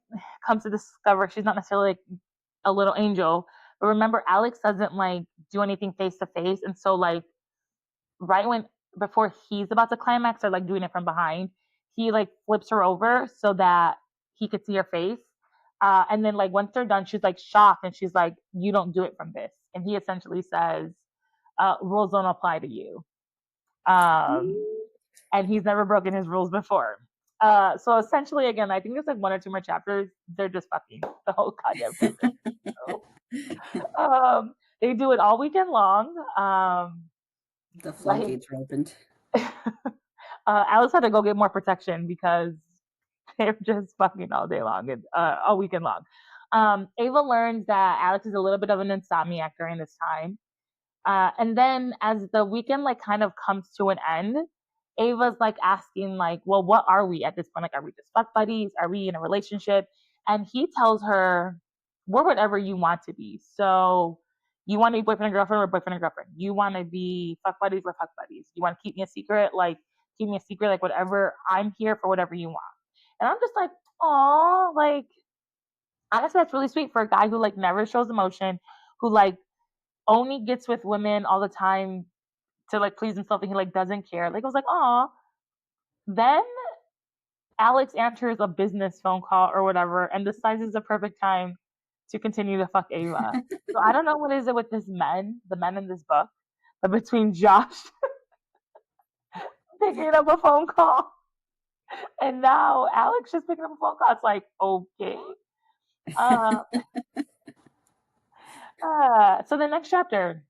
comes to discover she's not necessarily like a little angel. But remember, Alex doesn't like do anything face to face, and so like right when before he's about to climax or like doing it from behind, he like flips her over so that he could see her face. And then like once they're done, she's like shocked and she's like, "You don't do it from this." And he essentially says, "Rules don't apply to you." Um, and he's never broken his rules before. So essentially, again, I think there's like 1 or 2 more chapters. They're just fucking the whole goddamn chapter. So, they do it all weekend long. The Like floodgates are opened. Alice had to go get more protection because they're just fucking all day long and all weekend long. Ava learns that Alex is a little bit of an insomniac during this time. And then as the weekend like kind of comes to an end, Ava's like asking like, well, what are we at this point? Like, are we just fuck buddies? Are we in a relationship? And he tells her, we're whatever you want to be. So you want to be boyfriend and girlfriend or boyfriend and girlfriend. You want to be fuck buddies or fuck buddies. You want to keep me a secret, like keep me a secret, like whatever. I'm here for whatever you want. And I'm just like, oh, like honestly, that's really sweet for a guy who like never shows emotion, who like only gets with women all the time to like please himself, and he like doesn't care. Like I was like, oh. Then Alex answers a business phone call or whatever, and decides it's the perfect time to continue to fuck Ava. So I don't know what is it with this the men in this book, but between Josh picking up a phone call and now Alex just picking up a phone call, it's like okay. Uh, so the next chapter.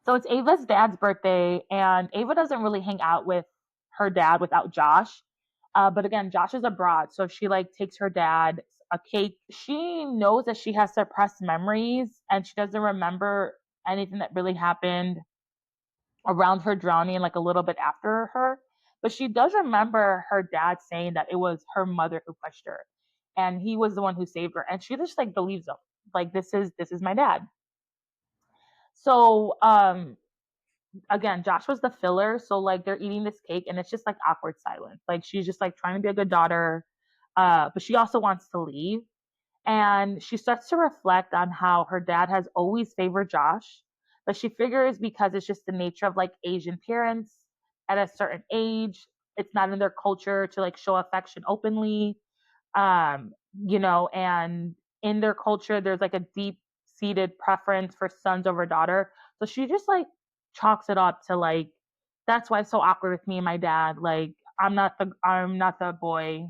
So it's Ava's dad's birthday, and Ava doesn't really hang out with her dad without Josh. But again, Josh is abroad, so she like takes her dad a cake. She knows that she has suppressed memories, and she doesn't remember anything that really happened around her drowning, like a little bit after her. But she does remember her dad saying that it was her mother who pushed her, and he was the one who saved her, and she just like believes him. Like this is my dad. So again, Josh was the filler. So like they're eating this cake and it's just like awkward silence. Like she's just like trying to be a good daughter, but she also wants to leave. And she starts to reflect on how her dad has always favored Josh. But she figures because it's just the nature of like Asian parents at a certain age, it's not in their culture to like show affection openly. And in their culture there's like a deep seated preference for sons over daughter. So she just like chalks it up to like that's why it's so awkward with me and my dad. Like I'm not the boy.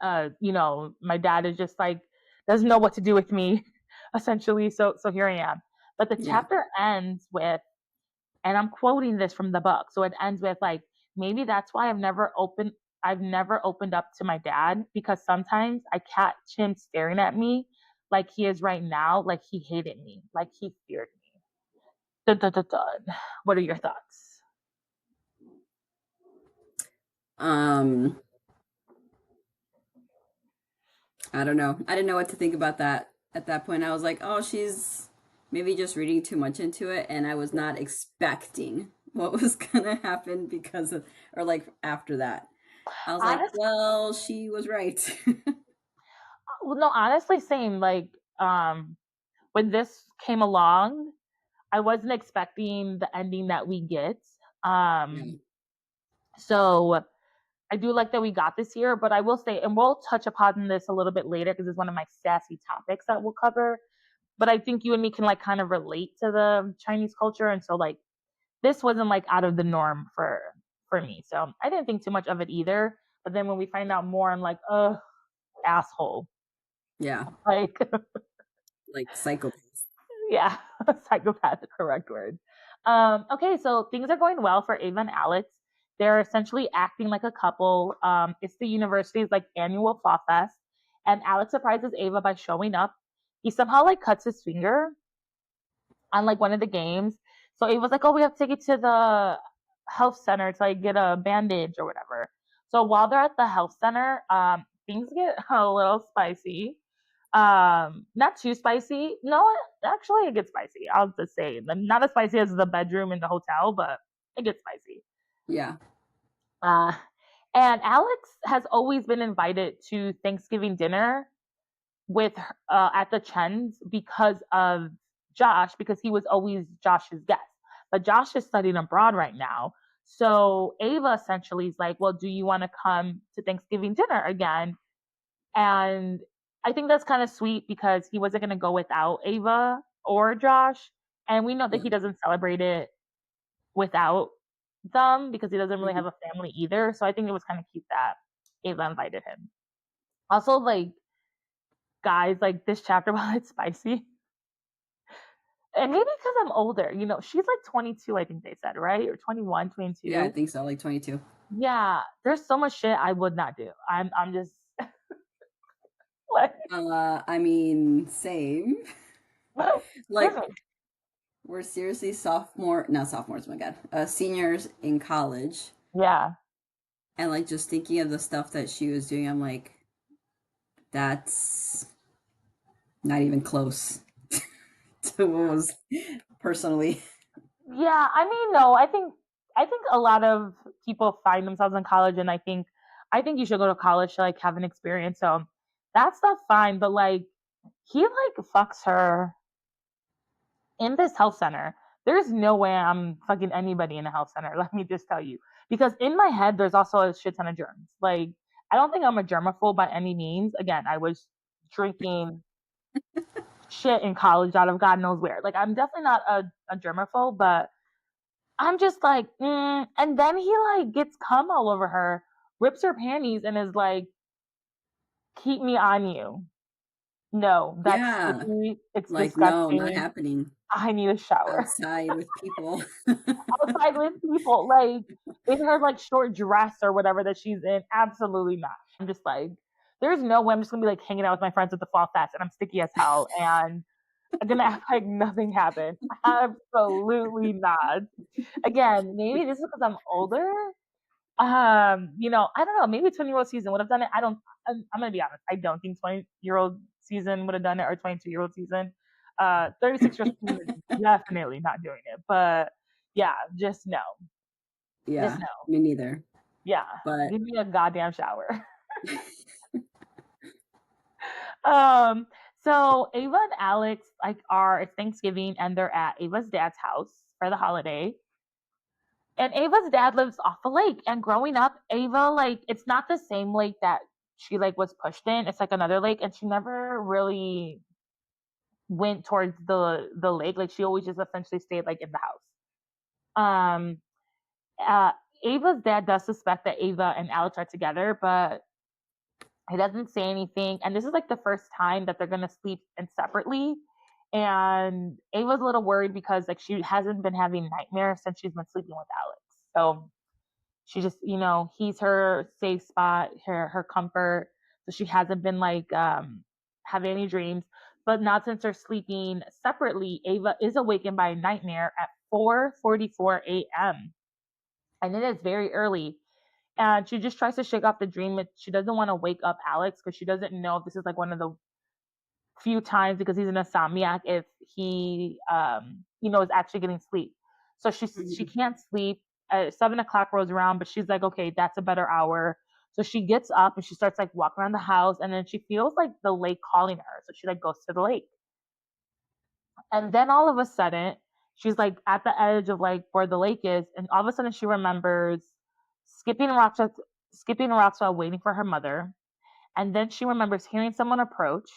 My dad is just like doesn't know what to do with me, essentially. So here I am. But the Yeah. chapter ends with, and I'm quoting this from the book. So it ends with like, maybe that's why I've never opened up to my dad, because sometimes I catch him staring at me like he is right now, like he hated me, like he feared me. Dun, dun, dun, dun. What are your thoughts? Um, I don't know. I didn't know what to think about that at that point. I was like, oh, she's maybe just reading too much into it, and I was not expecting what was gonna happen because of, or like after that. I was like, Honestly, well, she was right. well, no, honestly, same. Like, um, when this came along, I wasn't expecting the ending that we get. Yeah. Um, so I do like that we got this here, but I will say, and we'll touch upon this a little bit later because it's one of my sassy topics that we'll cover. But I think you and me can like kind of relate to the Chinese culture, and so like this wasn't like out of the norm for me. So I didn't think too much of it either. But then when we find out more, I'm like, oh, asshole. Yeah. Like, Like psychopath. yeah, psychopath, the correct word. Okay, so things are going well for Ava and Alex. They're essentially acting like a couple. It's the university's like annual fall fest, and Alex surprises Ava by showing up. He somehow like cuts his finger on like one of the games. So Ava's like, "Oh, we have to take you to the health center to like get a bandage or whatever." So while they're at the health center, things get a little spicy. Not too spicy. No, actually, it gets spicy. I'll just say, not as spicy as the bedroom in the hotel, but it gets spicy. Yeah. Uh, and Alex has always been invited to Thanksgiving dinner with at the Chens because of Josh, because he was always Josh's guest. But Josh is studying abroad right now. So Ava essentially is like, well, do you want to come to Thanksgiving dinner again? And I think that's kind of sweet because he wasn't going to go without Ava or Josh. And we know that Yeah. he doesn't celebrate it without them because he doesn't really Mhm. have a family either. So I think it was kind of cute that Ava invited him. Also, like, guys, like this chapter, while it's spicy, and maybe because I'm older, she's like 22, I think they said, right? Or 21, Yeah, I 22. think so. Like 22. Yeah, there's so much shit I would not do. I'm just like, I mean, same. Like listen, we're seriously not sophomores, my God, seniors in college, yeah. and like just thinking of the stuff that she was doing, I'm like, that's not even close to what was personally. Yeah, I mean, no, I think a lot of people find themselves in college, and I think you should go to college to like have an experience. So that's not fine, but like he like fucks her in this health center. There's no way I'm fucking anybody in a health center. Let me just tell you, because in my head there's also a shit ton of germs. Like I don't think I'm a germaphobe by any means. Again, I was drinking shit in college out of God knows where. Like I'm definitely not a germaphobe, but I'm just like, and then he like gets cum all over her, rips her panties, and is like, "Keep me on you." No, that's Yeah, sticky. It's like no, not disgusting. happening I need a shower. outside with people. Outside with people, like in her like short dress or whatever that she's in. Absolutely not. I'm just like, there's no way I'm just gonna be like hanging out with my friends at the fall fest, and I'm sticky as hell, and I'm gonna act like nothing happened. Absolutely not. Again, maybe this is because I'm older. I don't know. Maybe 20-year-old season would have done it. I don't. I'm gonna be honest. I don't think 20-year-old season would have done it, or 22-year-old season. 36-year-old season is definitely not doing it. But yeah, just no, just Yeah, no. me neither. Yeah, But give me a goddamn shower. um. So Ava and Alex it's Thanksgiving and they're at Ava's dad's house for the holiday. And Ava's dad lives off a lake. And growing up, Ava it's not the same lake that she was pushed in. It's another lake, and she never really went towards the lake. She always just essentially stayed in the house. Um, uh, Ava's dad does suspect that Ava and Alex are together, but he doesn't say anything. And this is the first time that they're gonna sleep in separately. And Ava's a little worried because she hasn't been having nightmares since she's been sleeping with Alex. So she just, he's her safe spot, her comfort. So she hasn't been having any dreams. But not since they're sleeping separately, Ava is awakened by a nightmare at 4:44 a.m. And it is very early. And she just tries to shake off the dream. She doesn't want to wake up Alex because she doesn't know if this is one of the few times, because he's an insomniac, if he is actually getting sleep. So she can't sleep. 7 o'clock rolls around, but she's like, okay, that's a better hour. So she gets up and she starts walking around the house, and then she feels the lake calling her. So she goes to the lake. And then all of a sudden, she's at the edge of where the lake is, and all of a sudden she remembers skipping rocks while waiting for her mother. And then she remembers hearing someone approach.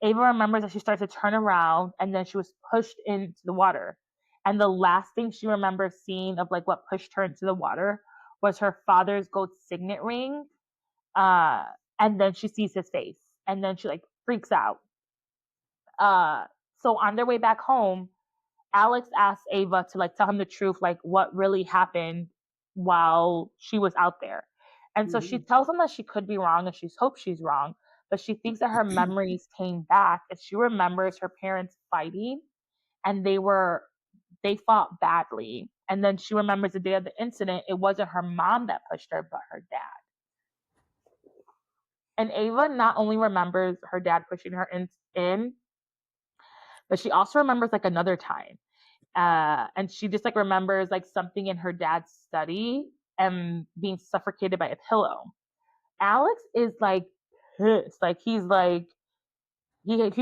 Ava remembers that she starts to turn around, and then she was pushed into the water. And the last thing she remembers seeing of what pushed her into the water was her father's gold signet ring. And then she sees his face, and then she freaks out. So on their way back home, Alex asks Ava to tell him the truth, what really happened while she was out there. And so she tells him that she could be wrong and she hopes she's wrong, but she thinks that her memories came back, and she remembers her parents fighting, and they fought badly. And then she remembers the day of the incident, it wasn't her mom that pushed her, but her dad. And Ava not only remembers her dad pushing her in, but she also remembers another time. And she just remembers something in her dad's study and being suffocated by a pillow. Alex is pissed. He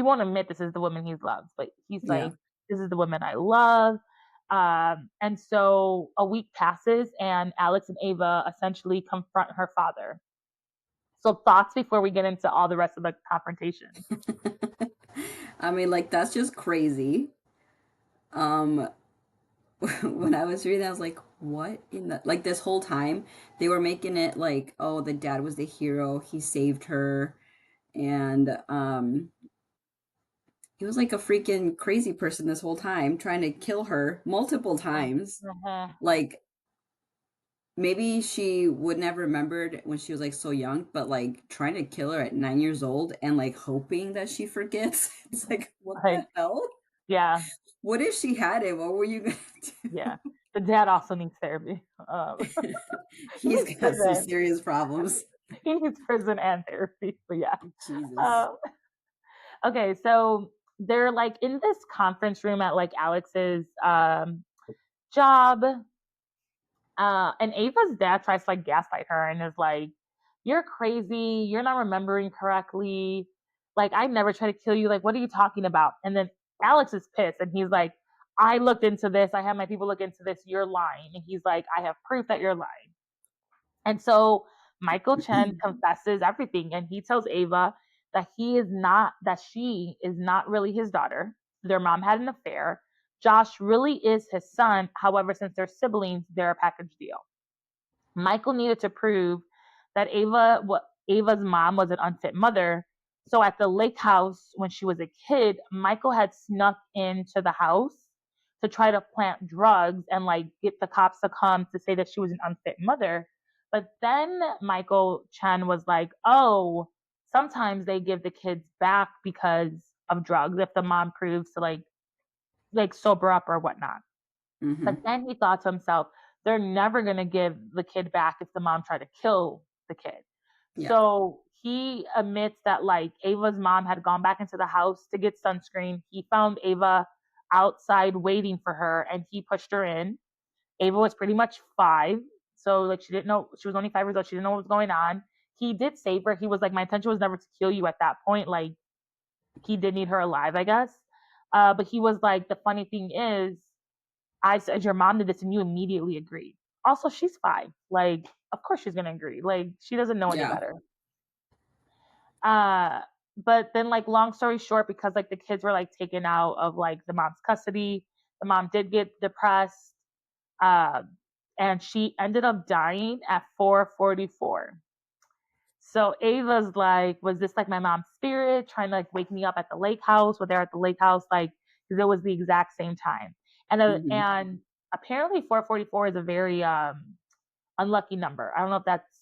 won't admit this is the woman he loves, but he's Yeah. this is the woman I love. And so a week passes, and Alex and Ava essentially confront her father. So thoughts before we get into all the rest of the confrontation. I mean, that's just crazy. Um, when I was reading, I was like, what in the this whole time they were making it oh, the dad was the hero, he saved her, and he was a freaking crazy person this whole time, trying to kill her multiple times. Uh-huh. Maybe she wouldn't have remembered when she was so young, but trying to kill her at 9 years old and hoping that she forgets. It's what the hell? Yeah. What if she had it? What were you gonna do? Yeah. The dad also needs therapy. He's got some serious problems. He needs prison and therapy. But yeah. Jesus. Okay, so they're in this conference room at Alex's job. And Ava's dad tries to gaslight her and is like, you're crazy, you're not remembering correctly. I never tried to kill you. What are you talking about? And then Alex is pissed, and he's like, I looked into this. I had my people look into this. You're lying. And he's like, I have proof that you're lying. And so Michael Chen confesses everything, and he tells Ava that she is not really his daughter. Their mom had an affair. Josh really is his son. However, since they're siblings, they're a package deal. Michael needed to prove that Ava's mom was an unfit mother. So at the lake house when she was a kid, Michael had snuck into the house to try to plant drugs and get the cops to come to say that she was an unfit mother. But then Michael Chen was like, oh, sometimes they give the kids back because of drugs if the mom proves to sober up or whatnot. Mm-hmm. But then he thought to himself, they're never going to give the kid back if the mom tried to kill the kid. Yeah. So he admits that Ava's mom had gone back into the house to get sunscreen. He found Ava outside waiting for her, and he pushed her in. Ava was pretty much 5. So she didn't know, she was only 5 years old. She didn't know what was going on. He did save her. He was like, my intention was never to kill you at that point. he did need her alive, I guess. But he was like, the funny thing is, I said your mom did this, and you immediately agreed. Also, she's 5. Like, of course she's gonna agree. Like, she doesn't know any Yeah. better. Uh, but then, like, long story short, because like the kids were like taken out of like the mom's custody, the mom did get depressed, uh, and she ended up dying at 4:44. So Ava's like, was this like my mom's spirit trying to like wake me up at the lake house? Were there at the lake house, like, because it was the exact same time. Hmm. And apparently 4:44 is a very unlucky number. I don't know if that's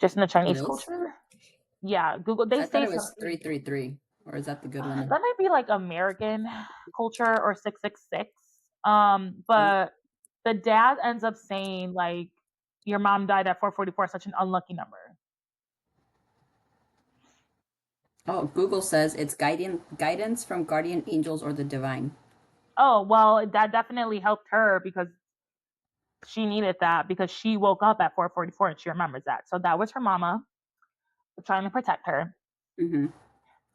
just in the It Chinese is? culture. Yeah, Google. They I thought say it was something. 333. Or is that the good That one? might be like American culture or 666. Oh, But the dad ends up saying like, your mom died at 4:44, such an unlucky number. oh, Google says it's guidance from guardian angels or the divine. Oh, well, that definitely helped her because she needed that because she woke up at 4:44 and she remembers that. So that was her mama trying to protect her. Hmm.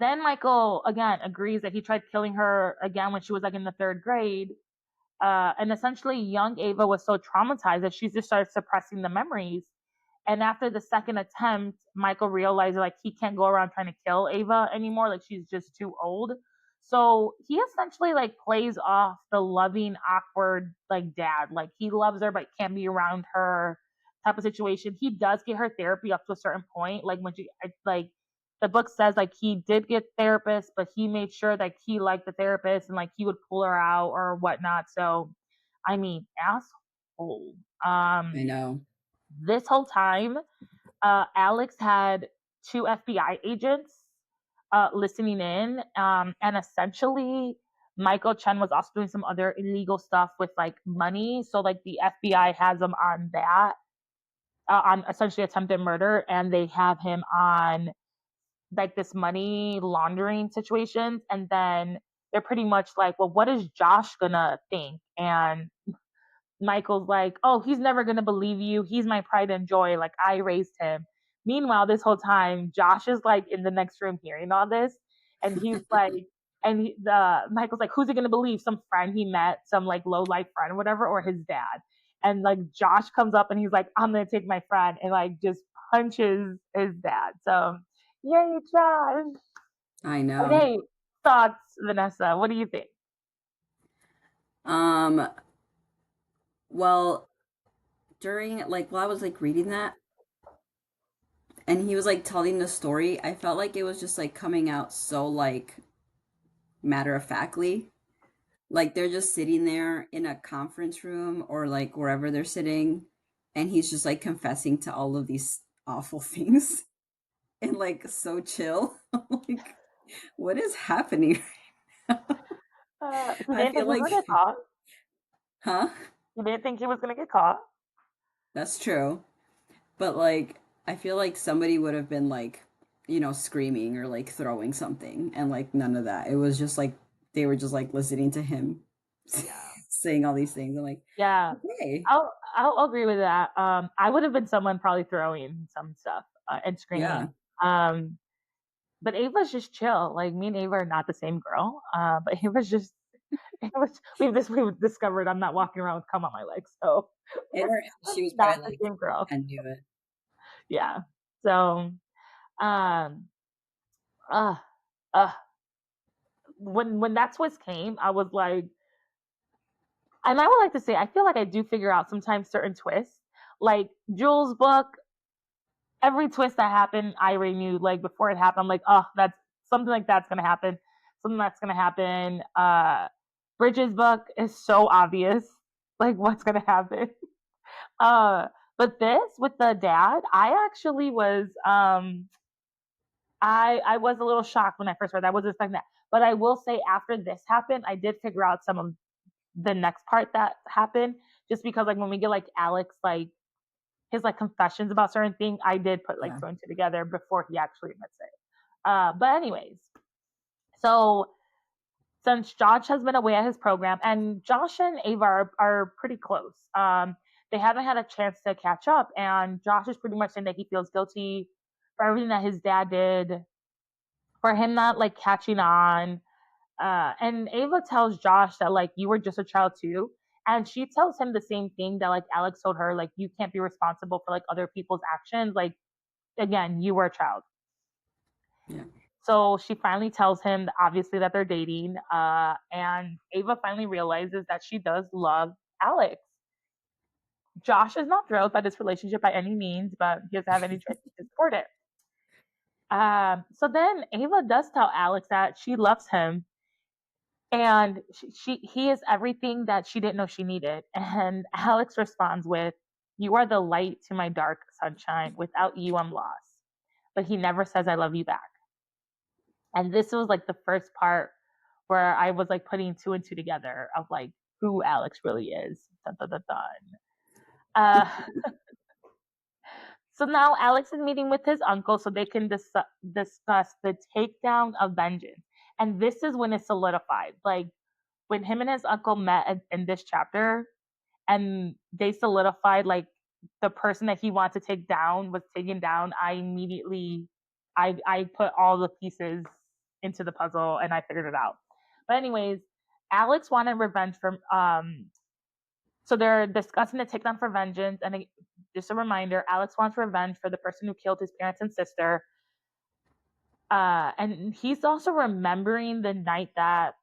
Then Michael again agrees that he tried killing her again when she was like in the 3rd grade. And essentially, young Ava was so traumatized that she just started suppressing the memories. And after the second attempt, Michael realized like he can't go around trying to kill Ava anymore. Like she's just too old. So he essentially like plays off the loving, awkward like dad. Like he loves her but can't be around her type of situation. He does get her therapy up to a certain point. Like when she like the book says like he did get therapists, but he made sure that he liked the therapist and like he would pull her out or whatnot. So I mean, asshole. I know. This whole time, Alex had 2 FBI agents listening in, and essentially, Michael Chen was also doing some other illegal stuff with like money. So, like, the FBI has him on that, on essentially attempted murder, and they have him on like this money laundering situations. And then they're pretty much like, well, what is Josh gonna think? And Michael's like, oh, he's never going to believe you. He's my pride and joy. Like, I raised him. Meanwhile, this whole time, Josh is like in the next room hearing all this. And he's like, the Michael's like, who's he going to believe? Some friend he met, some like low life friend or whatever, or his dad. And like Josh comes up and he's like, I'm going to take my friend and like just punches his dad. So, yay, Josh. I But know. hey, thoughts, Vanessa? What do you think? Um, well, during like while I was like reading that and he was like telling the story, I felt like it was just like coming out so like matter of factly. Like they're just sitting there in a conference room or like wherever they're sitting, and he's just like confessing to all of these awful things and like so chill. Like, what is happening? He I didn't think feel he was going to like, get caught. huh? He didn't think he was going to get caught. That's true. But like, I feel like somebody would have been like, screaming or like throwing something, and like none of that. It was just like they were just like listening to him Yeah. saying all these things. I'm like, Yeah. okay, I'll agree with that. I would have been someone probably throwing some stuff and yeah. screaming. But Ava's just chill. Like me and Ava are not the same girl. But Ava's just we've discovered I'm not walking around with cum on my legs, so And we're she was not probably the like, same girl. I knew it. Yeah. So um uh uh when that twist came, I was like, and I would like to say I feel like I do figure out sometimes certain twists. Like Jules' book, every twist that happened, I knew like before it happened. I'm like, oh, that's something like that's gonna happen. Something that's gonna happen. Bridget's book is so obvious, like what's gonna happen. Uh, but this with the dad, I actually was I was a little shocked when I first read that. I wasn't expecting that. But I will say after this happened, I did figure out some of the next part that happened. Just because like when we get like Alex like his like confessions about certain things, I did put like Yeah. two and two together before he actually admits it. But anyways, so since Josh has been away at his program, and Josh and Ava are pretty close, they haven't had a chance to catch up. And Josh is pretty much saying that he feels guilty for everything that his dad did for him not like catching on. And Ava tells Josh that like you were just a child too. And she tells him the same thing that like Alex told her, like you can't be responsible for like other people's actions. Like again, you were a child. Yeah. So she finally tells him obviously that they're dating. And Ava finally realizes that she does love Alex. Josh is not thrilled by this relationship by any means, but he doesn't have any choice to support it. So then Ava does tell Alex that she loves him and he is everything that she didn't know she needed. And Alex responds with, "You are the light to my dark sunshine. Without you, I'm lost." But he never says, "I love you" back. And this was like the first part where I was like putting two and two together of like who Alex really is. Dun, dun, dun, dun. Uh, so now Alex is meeting with his uncle so they can discuss the takedown of vengeance. And this is when it's solidified. Like when him and his uncle met in this chapter and they solidified like the person that he wanted to take down was taken down, I immediately I put all the pieces into the puzzle and I figured it out. But anyways, Alex wanted revenge from so they're discussing the takedown for vengeance and just a reminder, Alex wants revenge for the person who killed his parents and sister. And he's also remembering the night that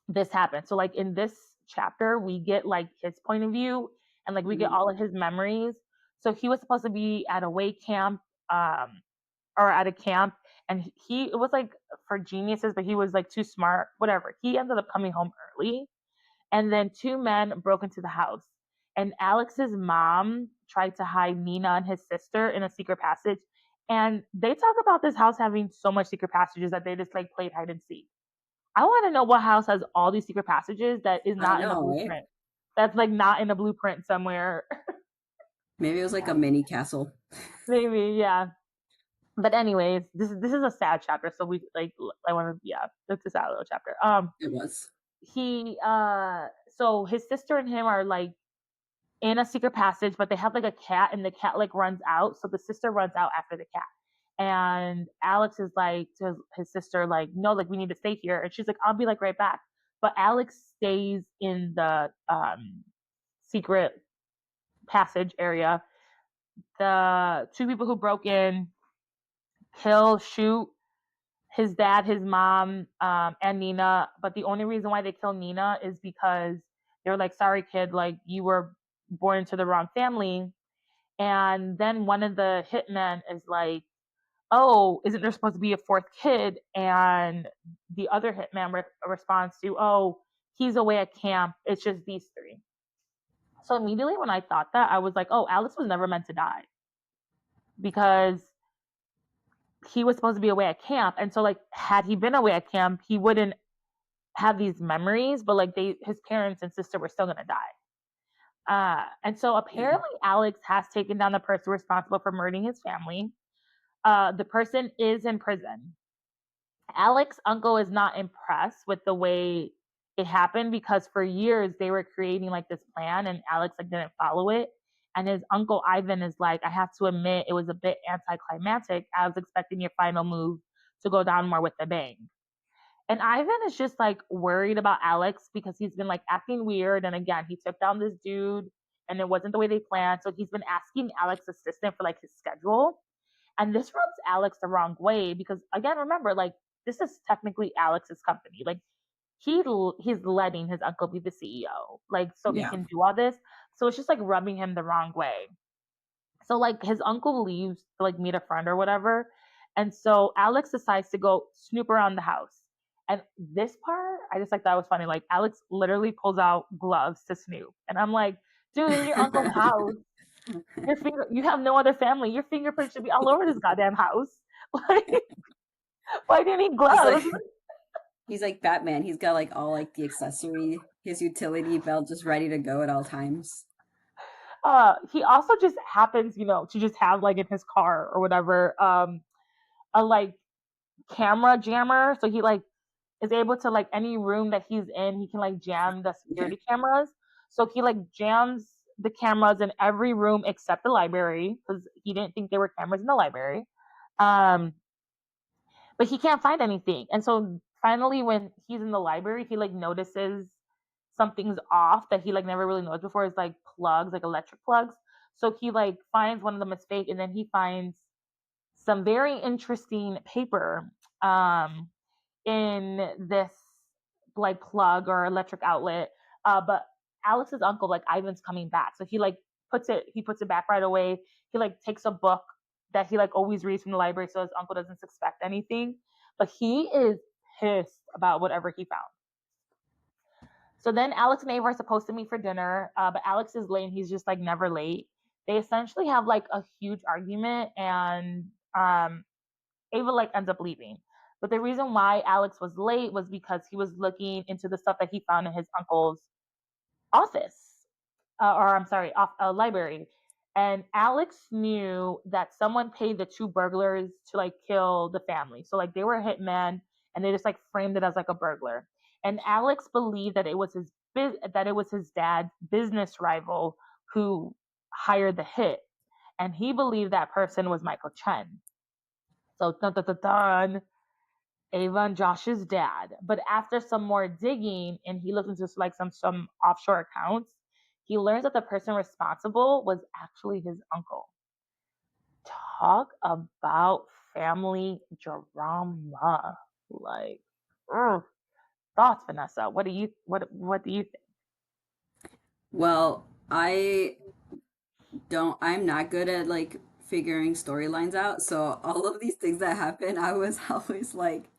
this happened. So like in this chapter, we get like his point of view and like we get all of his memories. So he was supposed to be at a way camp, or at a camp, and he it was like for geniuses, but he was like too smart, whatever. He ended up coming home early, and then two men broke into the house. And Alex's mom tried to hide Nina and his sister in a secret passage. And they talk about this house having so much secret passages that they just like played hide and seek. I want to know what house has all these secret passages that is I not in a know, right? blueprint. That's like not in a blueprint somewhere. Maybe it was like a mini castle. Maybe, yeah. But anyways, this is a sad chapter, so we like I want to yeah, it's a sad little chapter. It was. He so his sister and him are like in a secret passage, but they have like a cat and the cat like runs out. So the sister runs out after the cat. And Alex is like to his sister, like, no, like we need to stay here. And she's like, I'll be like right back. But Alex stays in the secret passage area. The two people who broke in shoot his dad, his mom, and Nina. But the only reason why they kill Nina is because they're like, sorry, kid, like you were born into the wrong family. And then one of the hitmen is like, oh, isn't there supposed to be a fourth kid? And the other hitman responds to, oh, he's away at camp. It's just these three. So immediately when I thought that, I was like, oh, Alex was never meant to die because he was supposed to be away at camp. And so, like, had he been away at camp, he wouldn't have these memories, but like his parents and sister were still gonna die. And so Yeah. apparently Alex has taken down the person responsible for murdering his family. The person is in prison. Alex's uncle is not impressed with the way it happened because for years they were creating like this plan and Alex like didn't follow it. And his uncle Ivan is like, I have to admit it was a bit anticlimactic. I was expecting your final move to go down more with the bang. And Ivan is just like worried about Alex because he's been like acting weird. And again, he took down this dude and it wasn't the way they planned. So he's been asking Alex's assistant for like his schedule. And this rubs Alex the wrong way because again, remember, like this is technically Alex's company. Like he's letting his uncle be the CEO, like so he Yeah. can do all this. So it's just like rubbing him the wrong way. So like his uncle leaves to like meet a friend or whatever. And so Alex decides to go snoop around the house. And this part, I just like that was funny. Like Alex literally pulls out gloves to snoop. And I'm like, dude, in your uncle's house, you have no other family. Your fingerprints should be all over this goddamn house. Like, why do you need He's gloves? like he's like Batman. He's got like all like the accessory, his utility belt just ready to go at all times. He also just happens, to just have like in his car or whatever, a like camera jammer. So he like is able to like any room that he's in, he can like jam the Yeah. security cameras. So he like jams the cameras in every room except the library because he didn't think there were cameras in the library. Um, but he can't find anything. And so finally, when he's in the library, he like notices something's off that he like never really noticed before. Is like plugs, like electric plugs. So he like finds one of them is fake, and then he finds some very interesting paper um, in this like plug or electric outlet. But Alex's uncle, like Ivan's coming back, so he puts it back right away. He like takes a book that he like always reads from the library, so his uncle doesn't suspect anything. But he is pissed about whatever he found. So then Alex and Ava are supposed to meet for dinner, but Alex is late and he's just like never late. They essentially have like a huge argument, and Ava like ends up leaving. But the reason why Alex was late was because he was looking into the stuff that he found in his uncle's office, or I'm sorry, off a library. And Alex knew that someone paid the two burglars to like kill the family. So like they were a hitman, and they just like framed it as like a burglar. And Alex believed that it was his dad's business rival who hired the hit, and he believed that person was Michael Chen. So dun, dun, dun, dun, Ava and Josh's dad. But after some more digging, and he looked into like some offshore accounts, he learns that the person responsible was actually his uncle. Talk about family drama. Like, ugh. Thoughts, Vanessa? What do you think? Well, I'm not good at like figuring storylines out. So all of these things that happen, I was always like,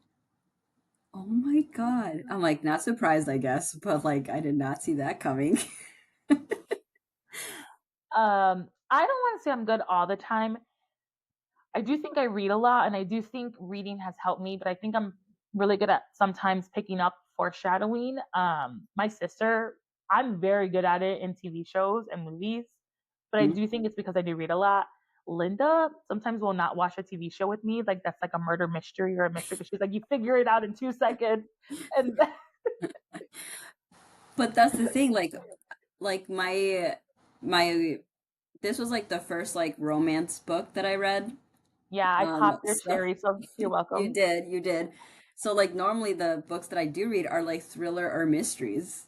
oh my God. I'm like, not surprised, I guess, but like, I did not see that coming. I don't want to say I'm good all the time. I do think I read a lot, and I do think reading has helped me, but I think I'm really good at sometimes picking up foreshadowing. My sister, I'm very good at it in TV shows and movies, but I Mhm. do think it's because I do read a lot. Linda sometimes will not watch a TV show with me, like that's like a murder mystery or a mystery, because she's like, you figure it out in 2 seconds, and But that's the thing, like my this was like the first like romance book that I read. yeah, I popped your So cherry, so you're welcome. you did. So like normally the books that I do read are like thriller or mysteries.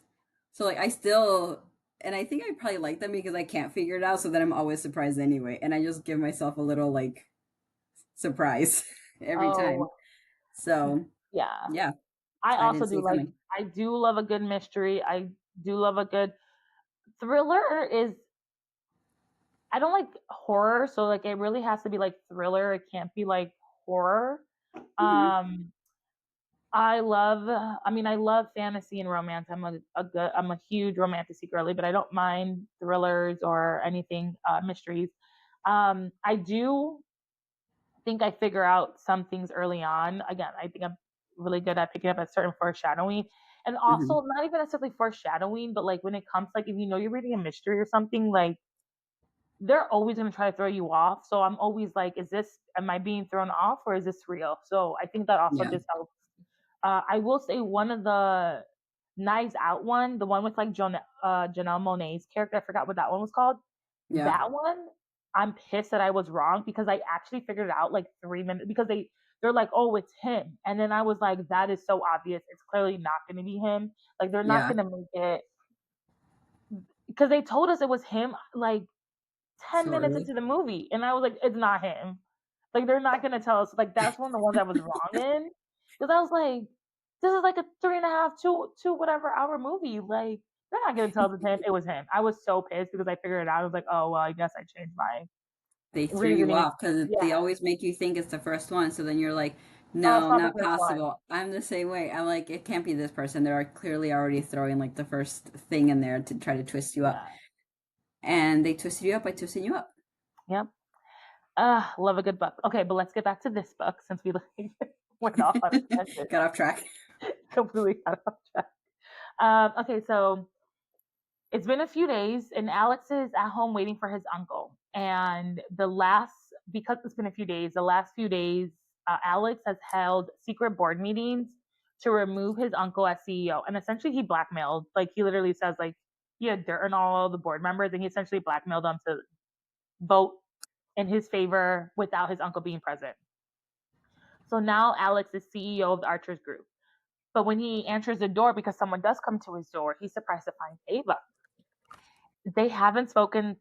So like I still, and I think I probably like them because I can't figure it out, so then I'm always surprised anyway. And I just give myself a little like surprise every time. Oh, So yeah. yeah, I I also didn't see do it like coming. I do love a good mystery. I do love a good thriller is I don't like horror, so like it really has to be like thriller. It can't be like horror. Hmm. Um I love fantasy and romance. I'm a huge romantic girly, but I don't mind thrillers or anything mysteries. I do think I figure out some things early on. Again, I think I'm really good at picking up a certain foreshadowing. And Hmm. also not even necessarily foreshadowing, but like when it comes like if you know you're reading a mystery or something, like they're always gonna try to throw you off. So I'm always like, am I being thrown off or is this real? So I think that also Yeah, just helps. I will say one of the Knives Out one, the one with like Janelle Monae's character, I forgot what that one was called. yeah, That one, I'm pissed that I was wrong because I actually figured it out like 3 minutes because they're like, oh, it's him. And then I was like, that is so obvious. It's clearly not gonna be him. Like they're not yeah. gonna make it because they told us it was him like 10 So minutes early. into the movie. And I was like, it's not him. Like they're not gonna tell us. Like that's one of the ones I was wrong in. Because I was like, this is like a 3.5, two whatever hour movie. Like, they're not gonna tell us it's him. It was him. I was so pissed because I figured it out. I was like, oh well, I guess I changed my They threw you reasoning. off because Yeah. they always make you think it's the first one. So then you're like, Oh, it's no, not the not first one. possible. I'm the same way. I'm like, it can't be this person. They're clearly already throwing like the first thing in there to try to twist you up. Yeah. And they twisted you up by twisting you up. Yep. Love a good book. Okay, but let's get back to this book since we like, went off on a tangent. Got off track. Completely out of track. Okay, so it's been a few days, and Alex is at home waiting for his uncle. And because it's been a few days, the last few days, Alex has held secret board meetings to remove his uncle as CEO. And essentially, he blackmailed, like, he literally says, like, he had dirt on all the board members, and he essentially blackmailed them to vote in his favor without his uncle being present. So now Alex is CEO of the Archers group. But when he answers the door because someone does come to his door, he's surprised to find Ava. They haven't spoken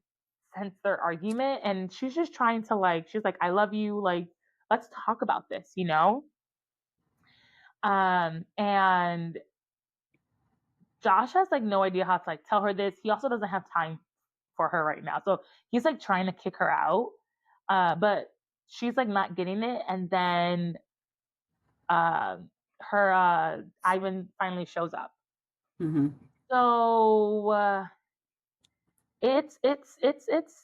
since their argument, and she's just trying to like, she's like, I love you, like, let's talk about this, you know? And Josh has like no idea how to like tell her this. He also doesn't have time for her right now. So he's like trying to kick her out. But she's like not getting it. And then uh, her Ivan finally shows up. Mm-hmm. So it's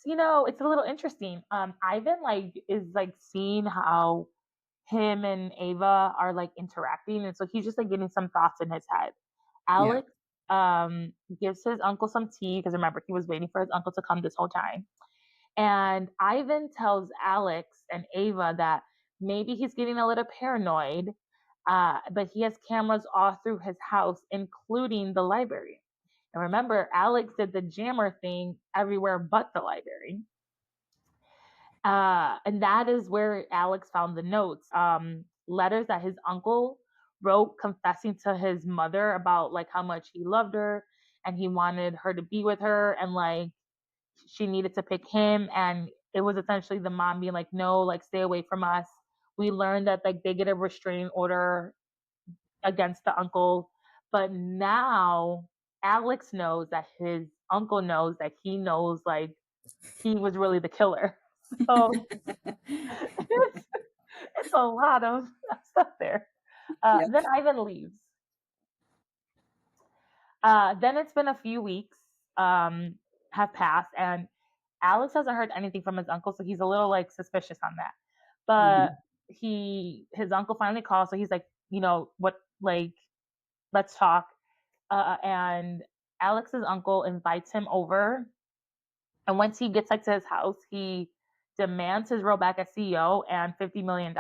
you know, it's a little interesting. Ivan like is like seeing how him and Ava are like interacting, and so he's just like getting some thoughts in his head. Yeah. Alex gives his uncle some tea because remember he was waiting for his uncle to come this whole time. And Ivan tells Alex and Ava that maybe he's getting a little paranoid, but he has cameras all through his house, including the library. And remember, Alex did the jammer thing everywhere but the library. And that is where Alex found the notes, letters that his uncle wrote confessing to his mother about like how much he loved her and he wanted her to be with her and like she needed to pick him. And it was essentially the mom being like, no, like stay away from us. We learned that like they get a restraining order against the uncle, but now Alex knows that his uncle knows that he knows like he was really the killer. So it's, it's a lot of stuff there. Yep. Then Ivan leaves. Then it's been a few weeks have passed, and Alex hasn't heard anything from his uncle, so he's a little like suspicious on that. But Mm-hmm. his uncle finally calls, so he's like, you know what, like let's talk. And Alex's uncle invites him over, and once he gets like to his house, he demands his role back as CEO and $50 million.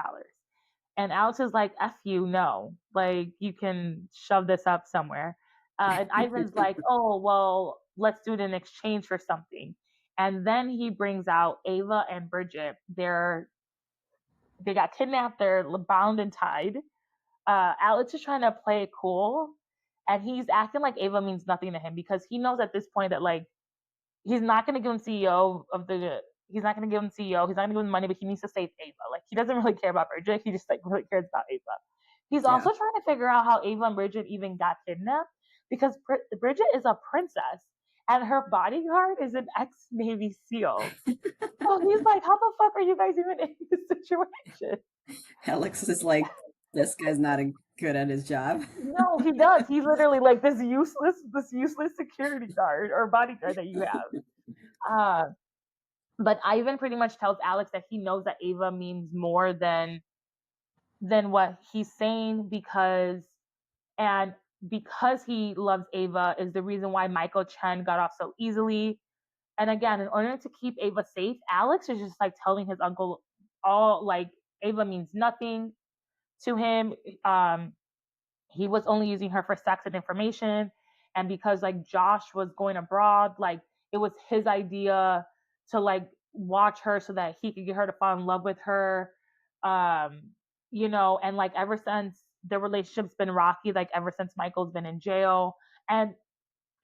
And Alex is like, F you, no. Like, you can shove this up somewhere. And Ivan's like, oh, well, let's do it in exchange for something. And then he brings out Ava and Bridget. They got kidnapped, they're bound and tied. Alex is trying to play it cool. And he's acting like Ava means nothing to him because he knows at this point that, like, he's not going to give him CEO of the he's not going to give him CEO. He's not going to give him money, but he needs to save Ava. Like he doesn't really care about Bridget. He just like really cares about Ava. He's Yeah. also trying to figure out how Ava and Bridget even got kidnapped because Bridget is a princess and her bodyguard is an ex-Navy SEAL. So he's like, how the fuck are you guys even in this situation? Alex is like, this guy's not good at his job. No, he does. He's literally like this useless security guard or bodyguard that you have. Uh, but Ivan pretty much tells Alex that he knows that Ava means more than what he's saying and because he loves Ava is the reason why Michael Chen got off so easily. And again, in order to keep Ava safe, Alex is just like telling his uncle all like Ava means nothing to him. He was only using her for sex and information, and because like Josh was going abroad, like it was his idea to like watch her so that he could get her to fall in love with her. um and like ever since the relationship's been rocky, like ever since Michael's been in jail, and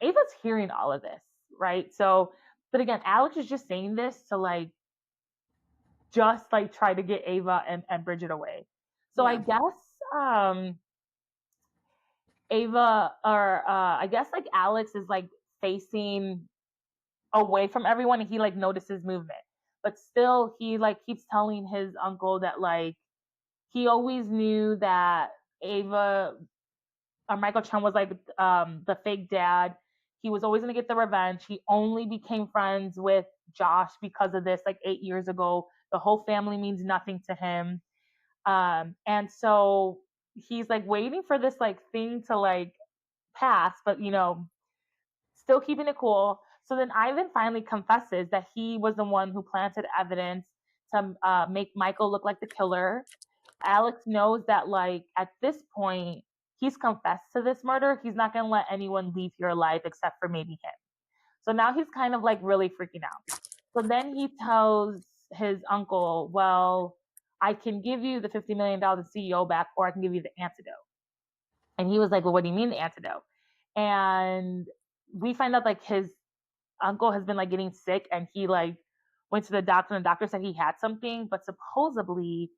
Ava's hearing all of this, right? So but again, Alex is just saying this to like just like try to get Ava and Bridget away. So I Yeah. guess Ava or I guess like Alex is like facing away from everyone and he like notices movement. But still he like keeps telling his uncle that like he always knew that Ava or Michael Chen was like the fake dad. He was always gonna get the revenge. He only became friends with Josh because of this, like 8 years ago. The whole family means nothing to him. And so he's like waiting for this like thing to like pass, but still keeping it cool. So then Ivan finally confesses that he was the one who planted evidence to make Michael look like the killer. Alex knows that, like, at this point, he's confessed to this murder. He's not going to let anyone leave your life except for maybe him. So now he's kind of like really freaking out. So then he tells his uncle, well, I can give you the $50 million CEO back, or I can give you the antidote. And he was like, well, what do you mean the antidote? And we find out like his uncle has been like getting sick, and he like went to the doctor, and the doctor said he had something, but supposedly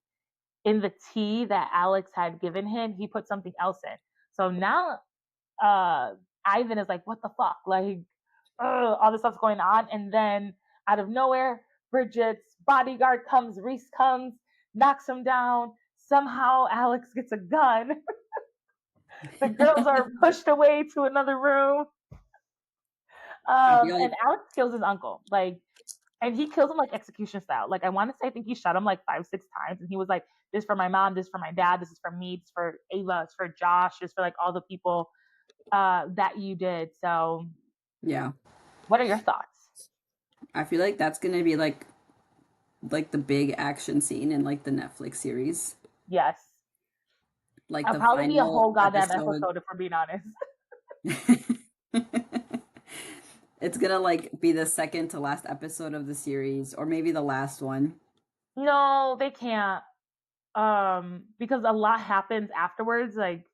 in the tea that Alex had given him, he put something else in. So now Ivan is like, what the fuck? Like, all this stuff's going on. And then out of nowhere, Bridget's bodyguard comes, Reese comes, knocks him down. Somehow Alex gets a gun. The girls are pushed away to another room. I feel And like Alex kills his uncle. Like, and he kills him like execution style. Like, I want to say, I think he shot him like 5, 6 times. And he was like, this for my mom, this for my dad, this is for me, it's for Ava, it's for Josh, it's for like all the people that you did. So, yeah. what are your thoughts? I feel like that's gonna be like the big action scene in like the Netflix series. Yes. Like I'll the probably be a final whole goddamn episode. episode if we're being honest. It's gonna like be the second to last episode of the series, or maybe the last one. No, they can't. Because a lot happens afterwards. Like,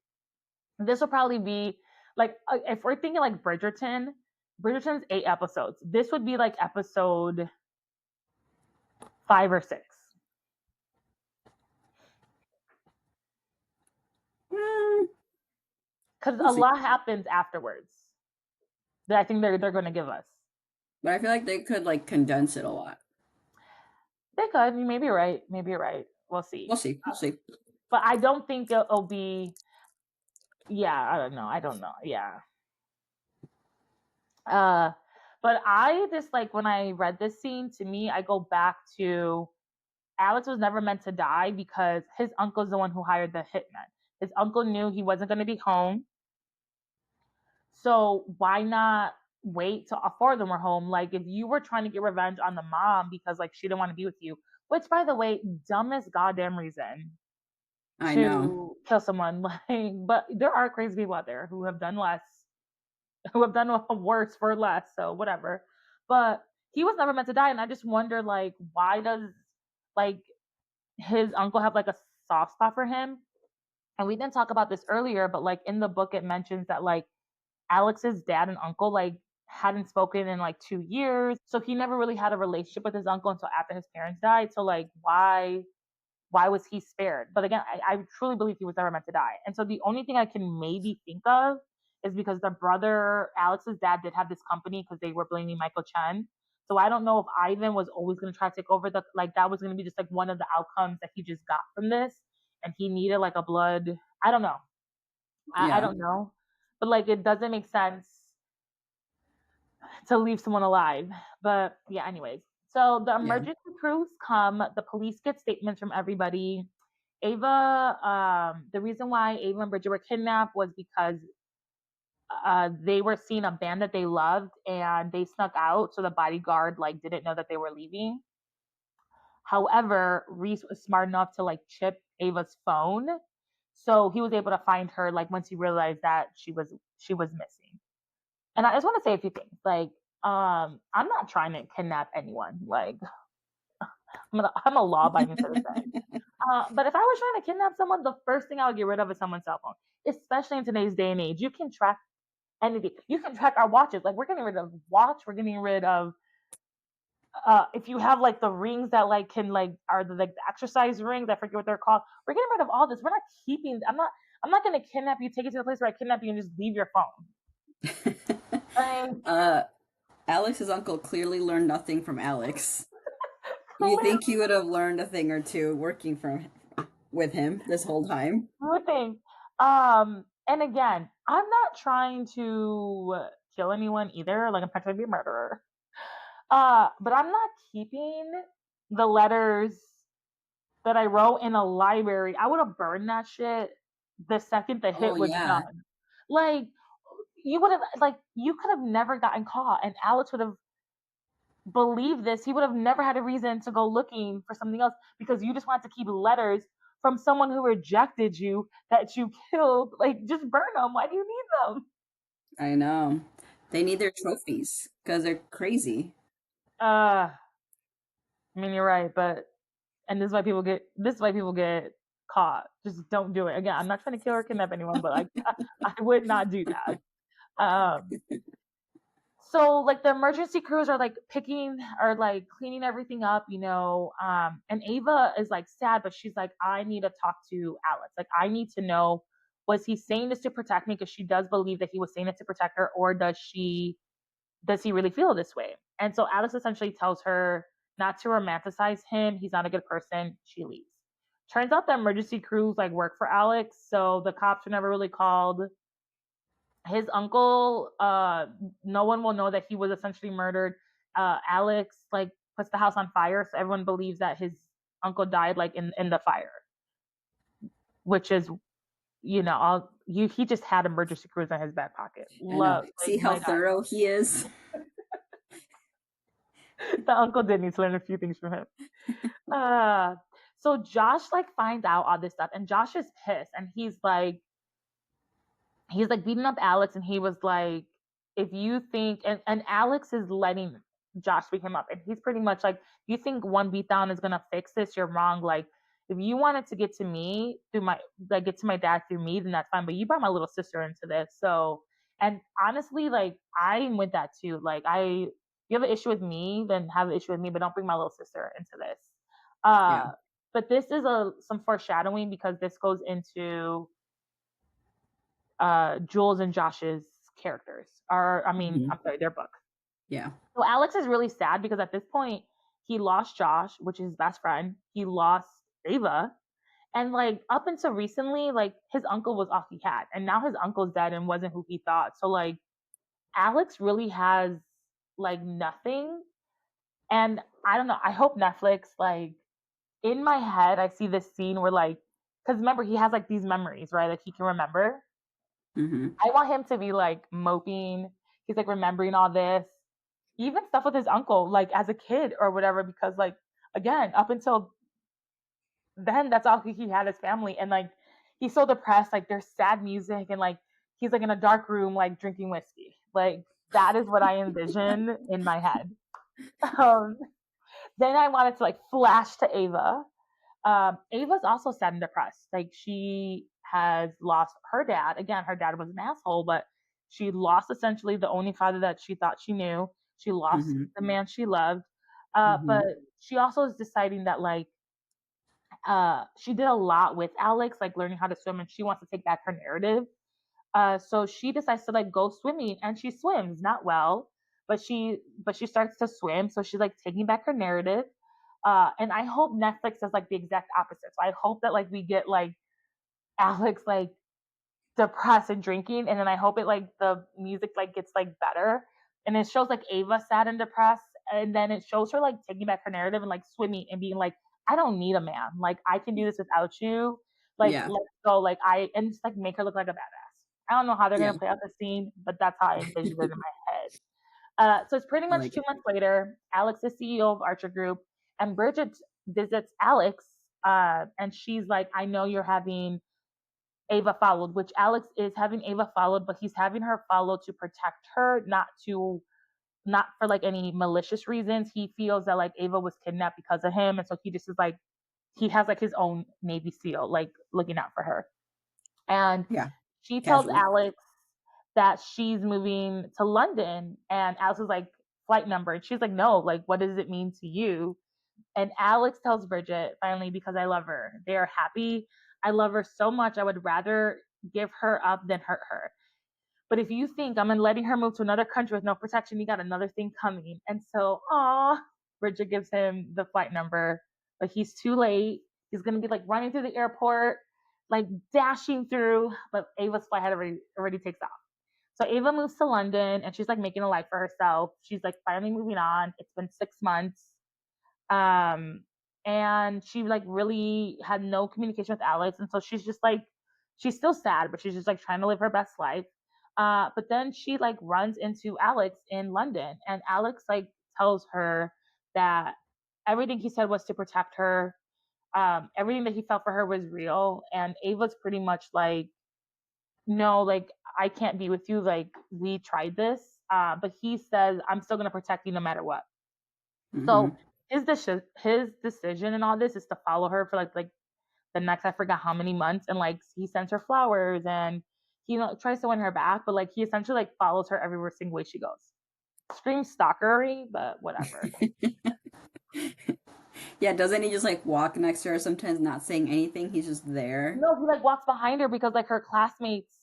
this will probably be like, if we're thinking like Bridgerton's 8 episodes. This would be like episode 5 or 6. Mm, Because we'll a see. lot happens afterwards that I think they're going to give us. But I feel like they could like condense it a lot. They could. You may be right. Maybe you're right. We'll see. We'll see. We'll see. But I don't think it'll be. Yeah, I don't know. I don't know. Yeah. Uh, but I just like when I read this scene. To me, I go back to Alex was never meant to die because his uncle's the one who hired the hitman. His uncle knew he wasn't going to be home, so why not wait till all 4 of them were home? Like, if you were trying to get revenge on the mom because like she didn't want to be with you, which by the way, dumbest goddamn reason I know. to kill someone. Like, but there are crazy people out there who have done less, who have done worse for less. So whatever. But he was never meant to die, and I just wonder like why does like his uncle have like a soft spot for him? And we didn't talk about this earlier, but like in the book, it mentions that like Alex's dad and uncle like hadn't spoken in like 2 years. So he never really had a relationship with his uncle until after his parents died. So like why was he spared? But again, I truly believe he was never meant to die. And so the only thing I can maybe think of is because the brother, Alex's dad, did have this company because they were blaming Michael Chen. So I don't know if Ivan was always going to try to take over like that was going to be just like one of the outcomes that he just got from this. And he needed like a blood. I don't know. I Yeah. don't know. But like it doesn't make sense to leave someone alive. But yeah, anyways. So the Yeah. emergency crews come, the police get statements from everybody. The reason why Ava and Bridget were kidnapped was because they were seeing a band that they loved and they snuck out. So the bodyguard like didn't know that they were leaving. However, Reese was smart enough to like chip Ava's phone. So he was able to find her like once he realized that she was missing. And I just want to say a few things. Like, I'm not trying to kidnap anyone. Like, I'm a law-abiding citizen. But if I was trying to kidnap someone, the first thing I would get rid of is someone's cell phone. Especially in today's day and age, you can track anything. You can track our watches. Like, we're getting rid of watch. We're getting rid of if you have like the rings that like can like are the exercise rings. I forget what they're called. We're getting rid of all this. We're not keeping. I'm not going to kidnap you, take you to the place where I kidnap you, and just leave your phone. Like, uh, Alex's uncle clearly learned nothing from Alex. You clearly, think he would have learned a thing or two working from with him this whole time? good thing. And again, I'm not trying to kill anyone either. Like, I'm not trying to be a murderer. But I'm not keeping the letters that I wrote in a library. I would have burned that shit the second the Oh hit was yeah. done. Like, you would have, like, you could have never gotten caught, and Alex would have believed this. He would have never had a reason to go looking for something else because you just wanted to keep letters from someone who rejected you that you killed. Like, just burn them. Why do you need them? I know. They need their trophies because they're crazy. I mean, you're right, but and this is why people get caught. Just don't do it. Again, I'm not trying to kill or kidnap anyone, but like I would not do that. So like the emergency crews are like picking or like cleaning everything up, and Ava is like sad, but she's like, I need to talk to Alex. Like I need to know, was he saying this to protect me? Because she does believe that he was saying it to protect her, or does he really feel this way? And so Alex essentially tells her not to romanticize him. He's not a good person. She leaves. Turns out the emergency crews like work for Alex, so the cops were never really called. His uncle, no one will know that he was essentially murdered. Alex like puts the house on fire, so everyone believes that his uncle died like in the fire, which is he just had emergency crews in his back pocket. I know. Love like See how my dad. thorough he is? The uncle did need to learn a few things from him. Uh, so Josh like finds out all this stuff, and Josh is pissed, and he's like beating up Alex, and he was like, if you think, and Alex is letting Josh beat him up, and he's pretty much like, you think one beatdown is gonna fix this? You're wrong. Like, if you wanted to get to me through my like get to my dad through me, then that's fine. But you brought my little sister into this, so and honestly, like I'm with that too. Like you have an issue with me, then have an issue with me, but don't bring my little sister into this. Yeah. Uh, but this is some foreshadowing because this goes into Jules and Josh's characters. Mhm. I'm sorry, their book. Yeah. So Alex is really sad because at this point he lost Josh, which is his best friend. He lost Ava, and like up until recently, like his uncle was all he had, and now his uncle's dead and wasn't who he thought. So like Alex really has like nothing, and I don't know. I hope Netflix like in my head I see this scene where like because remember he has like these memories right that he can remember. Mhm. I want him to be like moping. He's like remembering all this, even stuff with his uncle, like as a kid or whatever. Because like again, up until then, that's all he had his family, and like he's so depressed. Like there's sad music, and like he's like in a dark room, like drinking whiskey. Like that is what I envision in my head. Um, then I wanted to like flash to Ava. Ava's also sad and depressed. Like she has lost her dad. Again, her dad was an asshole, but she lost essentially the only father that she thought she knew. She lost Mhm. the man she loved. But Mhm. she also is deciding that like she did a lot with Alex, like learning how to swim, and she wants to take back her narrative. So she decides to like go swimming, and she swims not well, but she starts to swim. So she's like taking back her narrative. And I hope Netflix does like the exact opposite. So I hope that like we get like Alex like depressed and drinking, and then I hope it like the music like gets like better, and it shows like Ava sad and depressed, and then it shows her like taking back her narrative and like swimming and being like, I don't need a man, like I can do this without you, like Yeah. let's go, like I and just like make her look like a badass. I don't know how they're Yeah. gonna play out the scene, but that's how I envisioned it in my head. So it's pretty I much like 2 months it. later. Alex is CEO of Archer Group, and Bridget visits Alex, and she's like, I know you're having Ava followed, which Alex is having Ava followed, but he's having her followed to protect her, not for like any malicious reasons. He feels that like Ava was kidnapped because of him, and so he just is like he has like his own Navy SEAL like looking out for her. And Yeah. she tells Casual. Alex that she's moving to London, and Alex is like flight number, and she's like, no, like what does it mean to you? And Alex tells Bridget, finally, because I love her. They are happy. I love her so much. I would rather give her up than hurt her. But if you think I'm letting her move to another country with no protection, you got another thing coming. And so, Bridget gives him the flight number, but he's too late. He's gonna be like running through the airport, like dashing through. But Ava's flight had already takes off. So Ava moves to London, and she's like making a life for herself. She's like finally moving on. It's been 6 months. Um, and she like really had no communication with Alex, and so she's just like she's still sad, but she's just like trying to live her best life. But then she like runs into Alex in London, and Alex like tells her that everything he said was to protect her. Everything that he felt for her was real, and Ava's pretty much like, no, like I can't be with you. Like we tried this, but he says I'm still gonna protect you no matter what. So Mhm. his decision and all this is to follow her for like the next I forgot how many months, and like he sends her flowers and he tries to win her back, but like he essentially like follows her everywhere single way she goes. Screams stalkery, but whatever. Yeah, doesn't he just like walk next to her sometimes, not saying anything? He's just there. No, he like walks behind her because like her classmates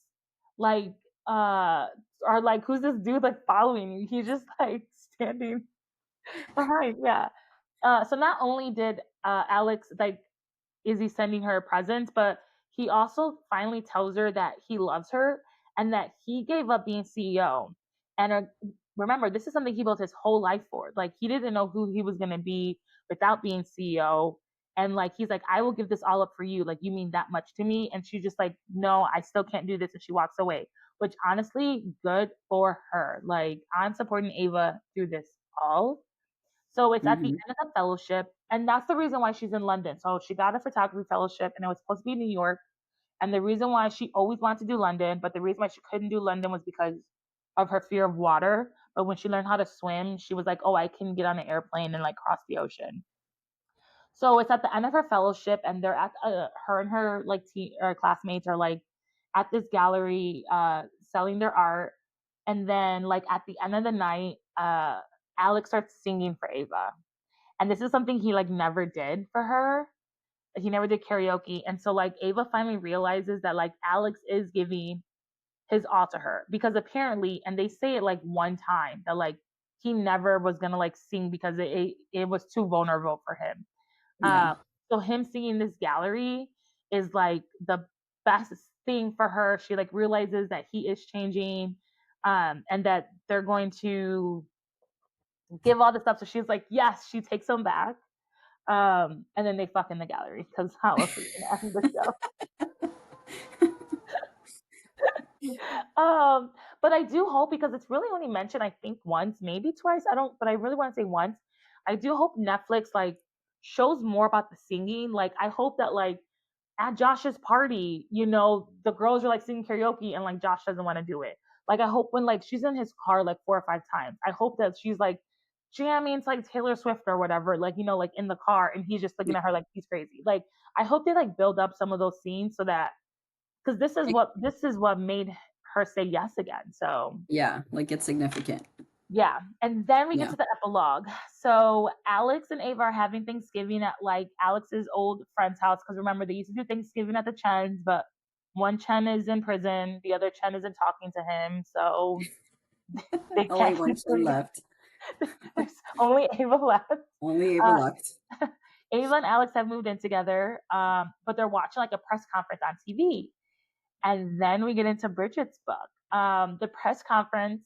like uh are like, who's this dude like following you? He's just like standing behind. Yeah. So not only did Alex like Izzy sending her presents, but he also finally tells her that he loves her and that he gave up being CEO. And remember, this is something he built his whole life for. Like he didn't know who he was going to be without being CEO. And like he's like, I will give this all up for you. Like you mean that much to me. And she's just like, no, I still can't do this. And she walks away. Which honestly, good for her. Like I'm supporting Ava through this all. So it's at the Hmm. end of the fellowship, and that's the reason why she's in London. So she got a photography fellowship, and it was supposed to be in New York. And the reason why she always wanted to do London, but the reason why she couldn't do London was because of her fear of water. But when she learned how to swim, she was like, "Oh, I can get on an airplane and like cross the ocean." So it's at the end of her fellowship, and they're at her and her like or classmates are like at this gallery selling their art, and then like at the end of the night, Alex starts singing for Ava, and this is something he like never did for her. He never did karaoke, and so like Ava finally realizes that like Alex is giving his all to her because apparently, and they say it like one time that like he never was gonna like sing because it was too vulnerable for him. Yeah. uh, so him seeing this gallery is like the best thing for her. She like realizes that he is changing, and that they're going to give all the stuff. So she's like, yes, she takes him back. And then they fuck in the gallery because how else are you gonna end the show? Um, but I do hope because it's really only mentioned, I think once, maybe twice. I don't, but I really want to say once. I do hope Netflix like shows more about the singing. Like I hope that like at Josh's party, the girls are like singing karaoke and like Josh doesn't want to do it. Like I hope when like she's in his car like 4 or 5 times, I hope that she's like jamming to like Taylor Swift or whatever, like like in the car, and he's just looking at her like he's crazy. Like I hope they like build up some of those scenes so that because this is what made her say yes again. So Yeah, like it's significant. yeah. And then we get Yeah. to the epilogue. So Alex and Ava are having Thanksgiving at like Alex's old friend's house. Because remember, they used to do Thanksgiving at the Chens, but one Chen is in prison, the other Chen isn't talking to him. So they Only can't one keep chin doing it. left. There's only Ava left. Only Ava Uh, left. Ava and Alex have moved in together, but they're watching like a press conference on TV. And then we get into Bridget's book. The press conference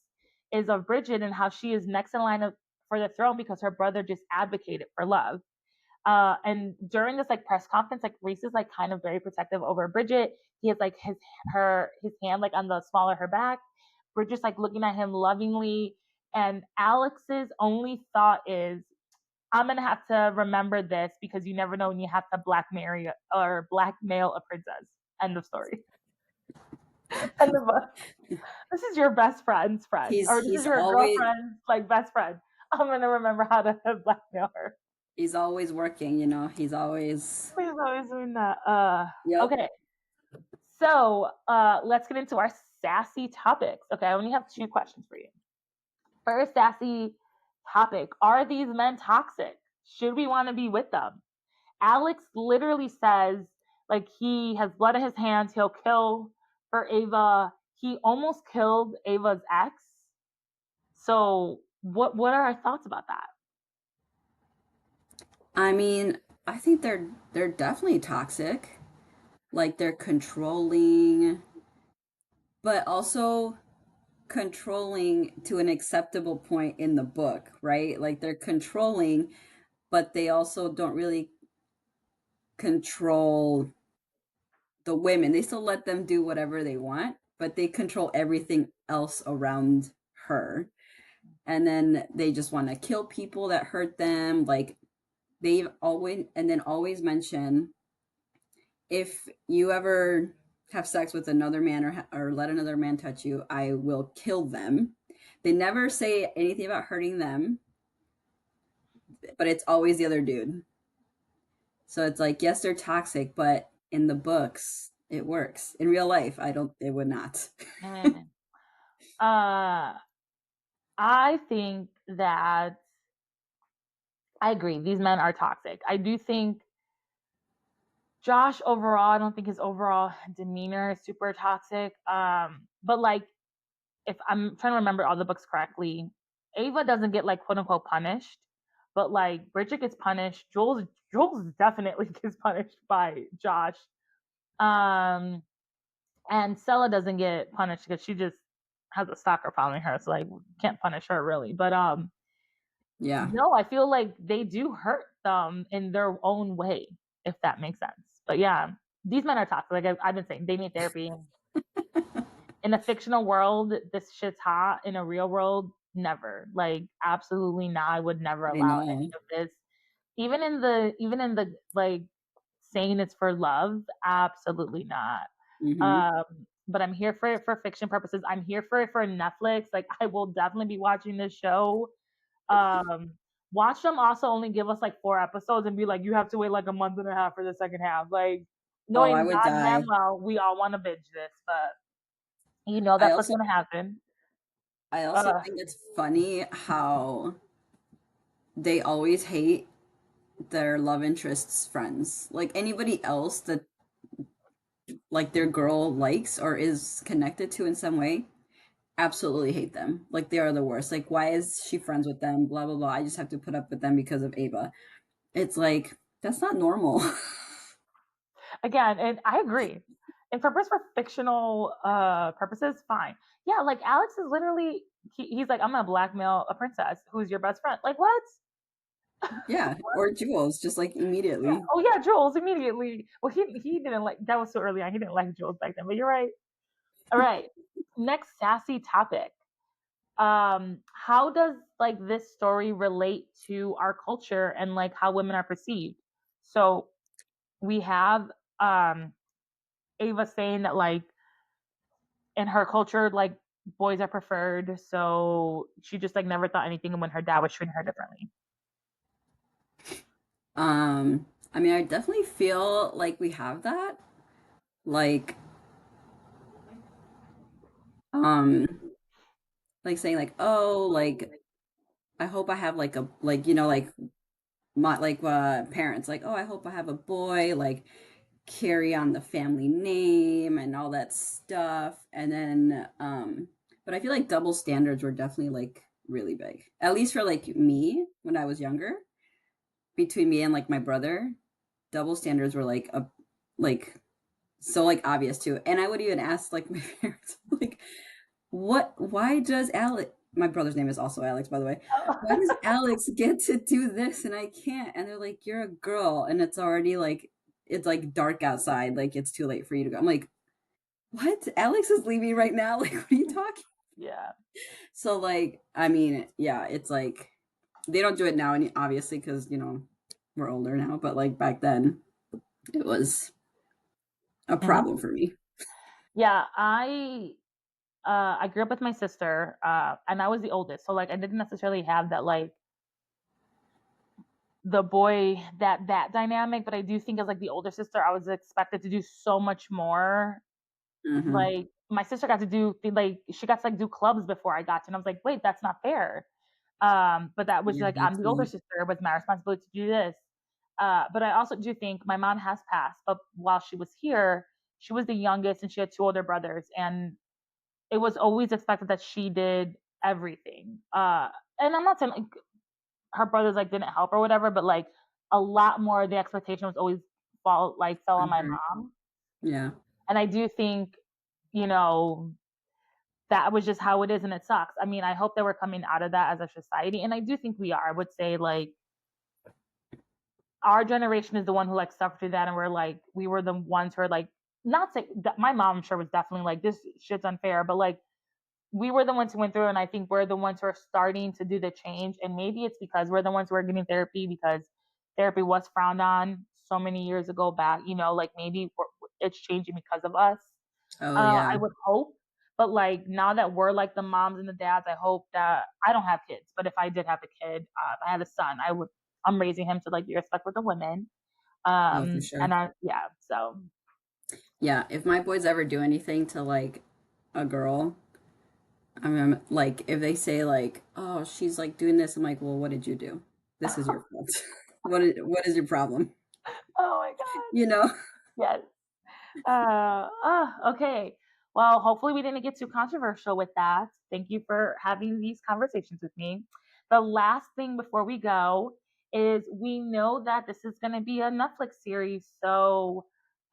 is of Bridget and how she is next in line for the throne because her brother just advocated for love. And during this like press conference, like Reese is like kind of very protective over Bridget. He has like his hand like on the small of her back. Bridget's like looking at him lovingly, and Alex's only thought is, "I'm gonna have to remember this because you never know when you have to blackmail a princess." End of story. End of book. This is your best friend's friend, He's or this is he's your always girlfriend's like best friend. I'm gonna remember how to blackmail her. he's always working, you know. He's always He's always doing that. yep. Okay, so let's get into our sassy topics. Okay, I only have 2 questions for you. First sassy topic: are these men toxic? Should we want to be with them? Alex literally says like he has blood in his hands. He'll kill for Ava. He almost killed Ava's ex. So what are our thoughts about that? I mean, I think they're definitely toxic. Like they're controlling, but also controlling to an acceptable point in the book, right? Like they're controlling, but they also don't really control the women. They still let them do whatever they want, but they control everything else around her. And then they just want to kill people that hurt them. Like they've always, and then always mention if you ever have sex with another man or let another man touch you, I will kill them. They never say anything about hurting them. but it's always the other dude. So it's like, yes, they're toxic, but in the books, it works. In real life, I don't, it would not. Mm. Uh, I think that I agree. These men are toxic. I do think Josh overall, I don't think his overall demeanor is super toxic. But like if I'm trying to remember all the books correctly, Ava doesn't get like quote unquote punished, but like Bridget gets punished. Jules definitely gets punished by Josh. Um, and Stella doesn't get punished because she just has a stalker following her, so like can't punish her really. But Yeah, no, I feel like they do hurt them in their own way, if that makes sense. But yeah, these men are toxic. Like I've been saying, they need therapy. In a fictional world, this shit's hot. In a real world, never. Like absolutely not. I would never I allow any know. of this. Even in the like saying it's for love, absolutely not. Hmm. But I'm here for it for fiction purposes. I'm here for it for Netflix. Like I will definitely be watching this show. Um, watch them also only give us like 4 episodes and be like, you have to wait like a month and a half for the second half. Like Oh, I knowing would goddamn die. well we all want to binge this, but you know I that's what's also, gonna happen. I also Uh, think it's funny how they always hate their love interest's friends. Like anybody else that like their girl likes or is connected to in some way, absolutely hate them. Like they are the worst. Like why is she friends with them? Blah blah blah. I just have to put up with them because of Ava. It's like that's not normal. again, and I agree. And for fictional purposes, fine. Yeah, like Alex is literally he's like, I'm gonna blackmail a princess who's your best friend. Like what? Yeah, or Jules, just like Yeah. immediately. Oh yeah, Jules immediately. Well, he didn't like that was so early on. He didn't like Jules back then, but you're right. All right. Next sassy topic. How does like this story relate to our culture and like how women are perceived? So we have um Ava saying that like in her culture, like boys are preferred, so she just like never thought anything when her dad was treating her differently. I mean, I definitely feel like we have that. Like, um, like saying like, oh, like I hope I have like a like like my like parents like, oh, I hope I have a boy, like carry on the family name and all that stuff. And then but I feel like double standards were definitely like really big. At least for like me when I was younger, between me and like my brother, double standards were like a like so like obvious too. And I would even ask like my parents like why does Alex my brother's name is also Alex, by the way. Why does Alex get to do this and I can't? And they're like, you're a girl and it's already like it's like dark outside, like it's too late for you to go. I'm like, what? Alex is leaving right now? Like, what are you talking? Yeah. So like, I mean, yeah, it's like they don't do it now, and obviously because we're older now. But like back then, it was a Mhm. problem for me. Yeah, I grew up with my sister, and I was the oldest, so like I didn't necessarily have that like the boy that dynamic, but I do think as like the older sister, I was expected to do so much more. Hmm. Like my sister got to do like she got to like do clubs before I got to, and I was like, wait, that's not fair. But that was Yeah, like me I'm the older too. sister, it was my responsibility to do this. But I also do think my mom has passed, but while she was here, she was the youngest and she had two older brothers, and it was always expected that she did everything. And I'm not saying like her brothers like didn't help or whatever, but like a lot more of the expectation was always fell on On my her. mom. Yeah. And I do think, you know, that was just how it is and it sucks. I mean, I hope that we're coming out of that as a society. And I do think we are. I would say like our generation is the one who like suffered through that and we're like we were the ones who are like not say that my mom I'm sure was definitely like this shit's unfair, but like we were the ones who went through it, and I think we're the ones who are starting to do the change. And maybe it's because we're the ones who are getting therapy because therapy was frowned on so many years ago back. You know, like maybe it's changing because of us. Oh yeah. I would hope. But like now that we're like the moms and the dads, I hope that I don't have kids. But if I did have a kid, if I had a son, I would. I'm raising him to like be respect with the women. Oh, for sure. And so Yeah, if my boys ever do anything to like a girl, I mean, like if they say like, "Oh, she's like doing this," I'm like, "Well, what did you do? This is your fault. What is your problem?" oh my god, You know? yes. Okay. Well, hopefully we didn't get too controversial with that. Thank you for having these conversations with me. The last thing before we go is we know that this is going to be a Netflix series. So,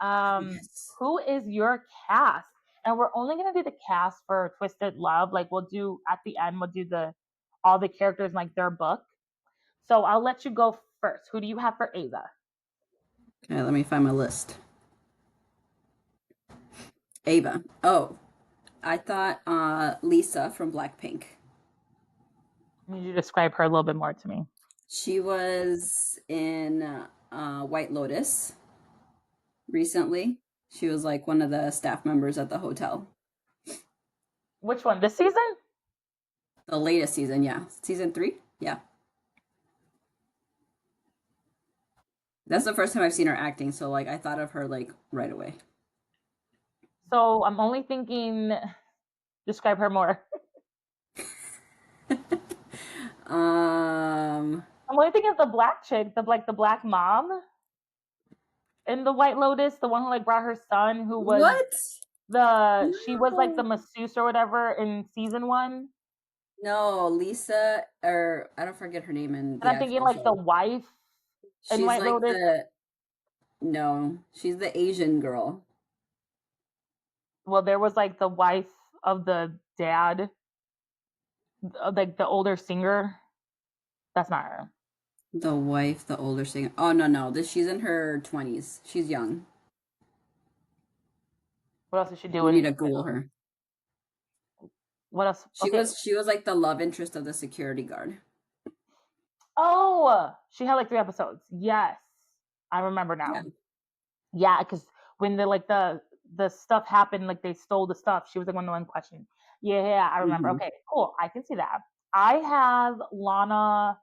Yes. who is your cast? And we're only going to do the cast for Twisted Love. Like we'll do at the end, we'll do the all the characters in, like their book. So I'll let you go first. Who do you have for Ava? Okay, let me find my list. Ava. Oh, I thought Lisa from Blackpink. Can you describe her a little bit more to me? She was in White Lotus recently. She was like one of the staff members at the hotel. Which one? This season? The latest season, yeah. Season 3? Yeah. That's the first time I've seen her acting, so like I thought of her like right away. So I'm only thinking, describe her more. um I'm only thinking of the black chick, the black mom in the White Lotus, the one who like brought her son, who was what? she was like the No. masseuse or whatever in season one. No, Lisa, or I don't forget her name in And the I'm thinking actual like the show. wife in She's White like Lotus. the no, she's the Asian girl. Well, there was like the wife of the dad, like the older singer. That's not her. The wife, the older singer. Oh no, no, this she's in her 20s. She's young. What else is she You need doing? to Google her. What else? She Okay. was she was like the love interest of the security guard. Oh, she had like 3 episodes. Yes, I remember Yeah. now. Yeah, because when the stuff happened, like they stole the stuff, she was like one question. Yeah, I remember. Hmm. Okay, cool. I can see that. I have Lana.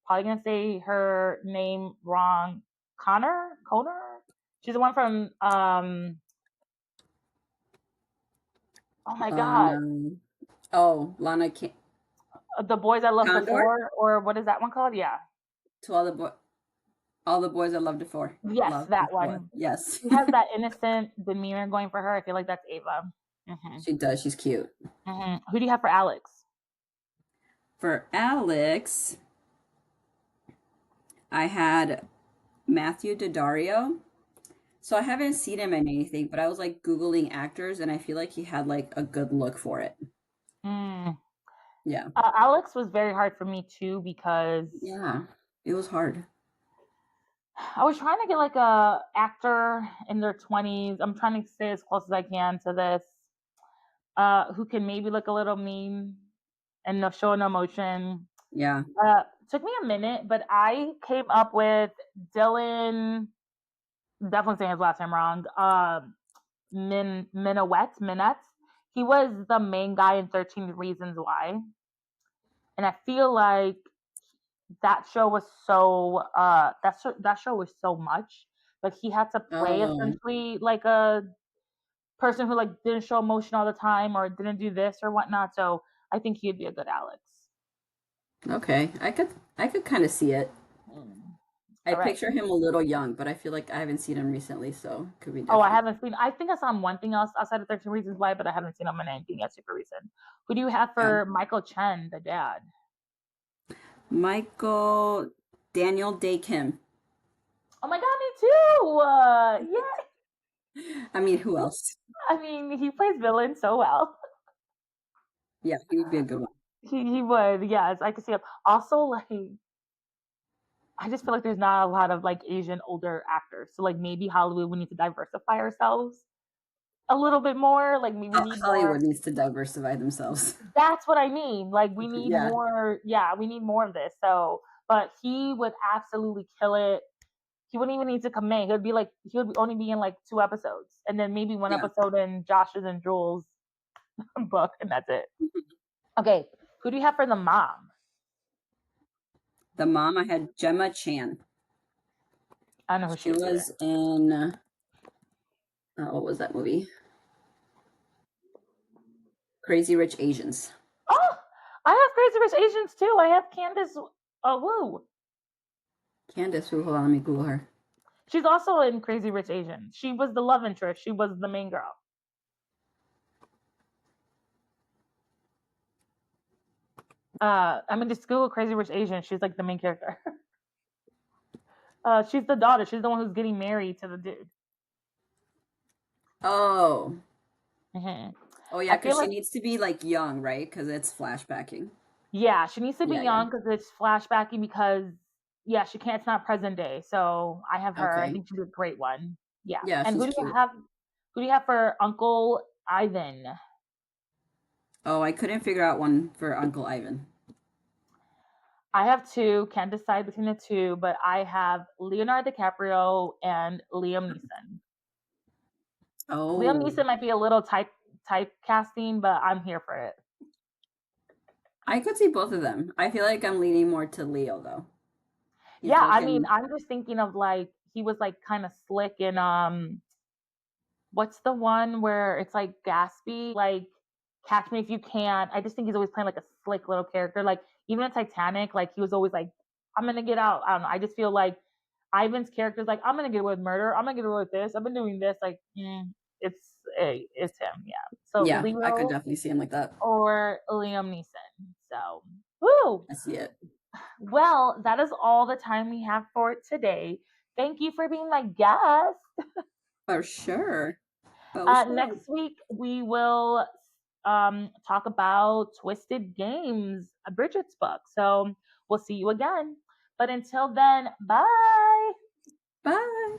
Probably gonna say her name wrong. Connor. She's the one from Oh my god, Lana. Oh, Lana the boys I loved Condor. before, or what is that one called? Yeah, To all the boys I loved before. yes, Loved that before. one. Yes. She has that innocent demeanor going for her. I feel like that's Ava. Hmm. She does. She's cute. Who do you have for Alex? For Alex, I had Matthew Daddario. So I haven't seen him in anything, but I was like Googling actors and I feel like he had like a good look for it. Mm. Yeah. Alex was very hard for me too because Yeah. It was hard. I was trying to get like a actor in their 20s. I'm trying to stay as close as I can to this, who can maybe look a little mean and no show no emotion. Yeah. Took me a minute, but I came up with Dylan. Definitely saying his last name wrong. Minette. He was the main guy in 13 Reasons Why, and I feel like that show was so that show was so much. Like he had to play Oh, essentially like a person who like didn't show emotion all the time or didn't do this or whatnot. So I think he'd be a good Alex. okay. I could kind of see it. Mm. I All right. picture him a little young, but I feel like I haven't seen him recently, so could be Oh, I different. haven't seen. I think I saw him one thing else outside of 13 Reasons Why, but I haven't seen him in anything yet super recent. Who do you have Yeah. for Michael Chen, the dad? Michael Daniel Day Kim. Oh my god, me too. Yeah. I mean, who else? I mean, he plays villain so well. Yeah, he would be a good one. He would, yes, I could see him. Also, like, I just feel like there's not a lot of like Asian older actors. So like maybe Hollywood we need to diversify ourselves a little bit more. Like we need more. Hollywood needs to diversify themselves. That's what I mean. Like we need Yeah. more. Yeah, we need more of this. So, but he would absolutely kill it. He wouldn't even need to come in. He would be like he would only be in like 2 episodes, and then maybe one Yeah. episode in Josh's and Jules' book, and that's it. Okay, who do you have for the mom? The mom, I had Gemma Chan. I know who she She is either. was in what was that movie? Crazy Rich Asians. Oh, I have Crazy Rich Asians too. I have Candace Wu. Candace, who? Hold on, let me Google her. She's also in Crazy Rich Asians. She was the love interest. She was the main girl. I mean, just Google Crazy Rich Asians. She's like the main character. She's the daughter. She's the one who's getting married to the dude. Oh. Mm-hmm. Oh yeah, I because feel she like, needs to be like young, right? Because it's flashbacking. yeah, she needs to be Yeah, yeah. young because it's flashbacking because, yeah, she can't, it's not present day. So I have her. I Okay. think she's a great one. Yeah. Yeah, And she's cute. who do you have for Uncle Ivan? Oh, I couldn't figure out one for Uncle Ivan. I have two. Can't decide between the two, but I have Leonardo DiCaprio and Liam Neeson. Liam Oh, Neeson might be a little typecasting, but I'm here for it. I could see both of them. I feel like I'm leaning more to Leo though. He's Yeah, I mean, looking. I'm just thinking of like he was like kind of slick in what's the one where it's like Gatsby, like Catch Me If You Can. I just think he's always playing like a slick little character. Like even in Titanic, like he was always like, I'm gonna get out. I don't know. I just feel like Ivan's character is like, I'm gonna get away with murder. I'm gonna get away with this. I've been doing this. Like, it's him. Yeah. So Yeah, I could Leo definitely see him like that. or Liam Neeson. So, woo. I see it. Well, that is all the time we have for today. Thank you for being my guest. For sure. For sure. Next week, we will talk about Twisted Games, Bridget's book. So we'll see you again. But until then, bye. Bye.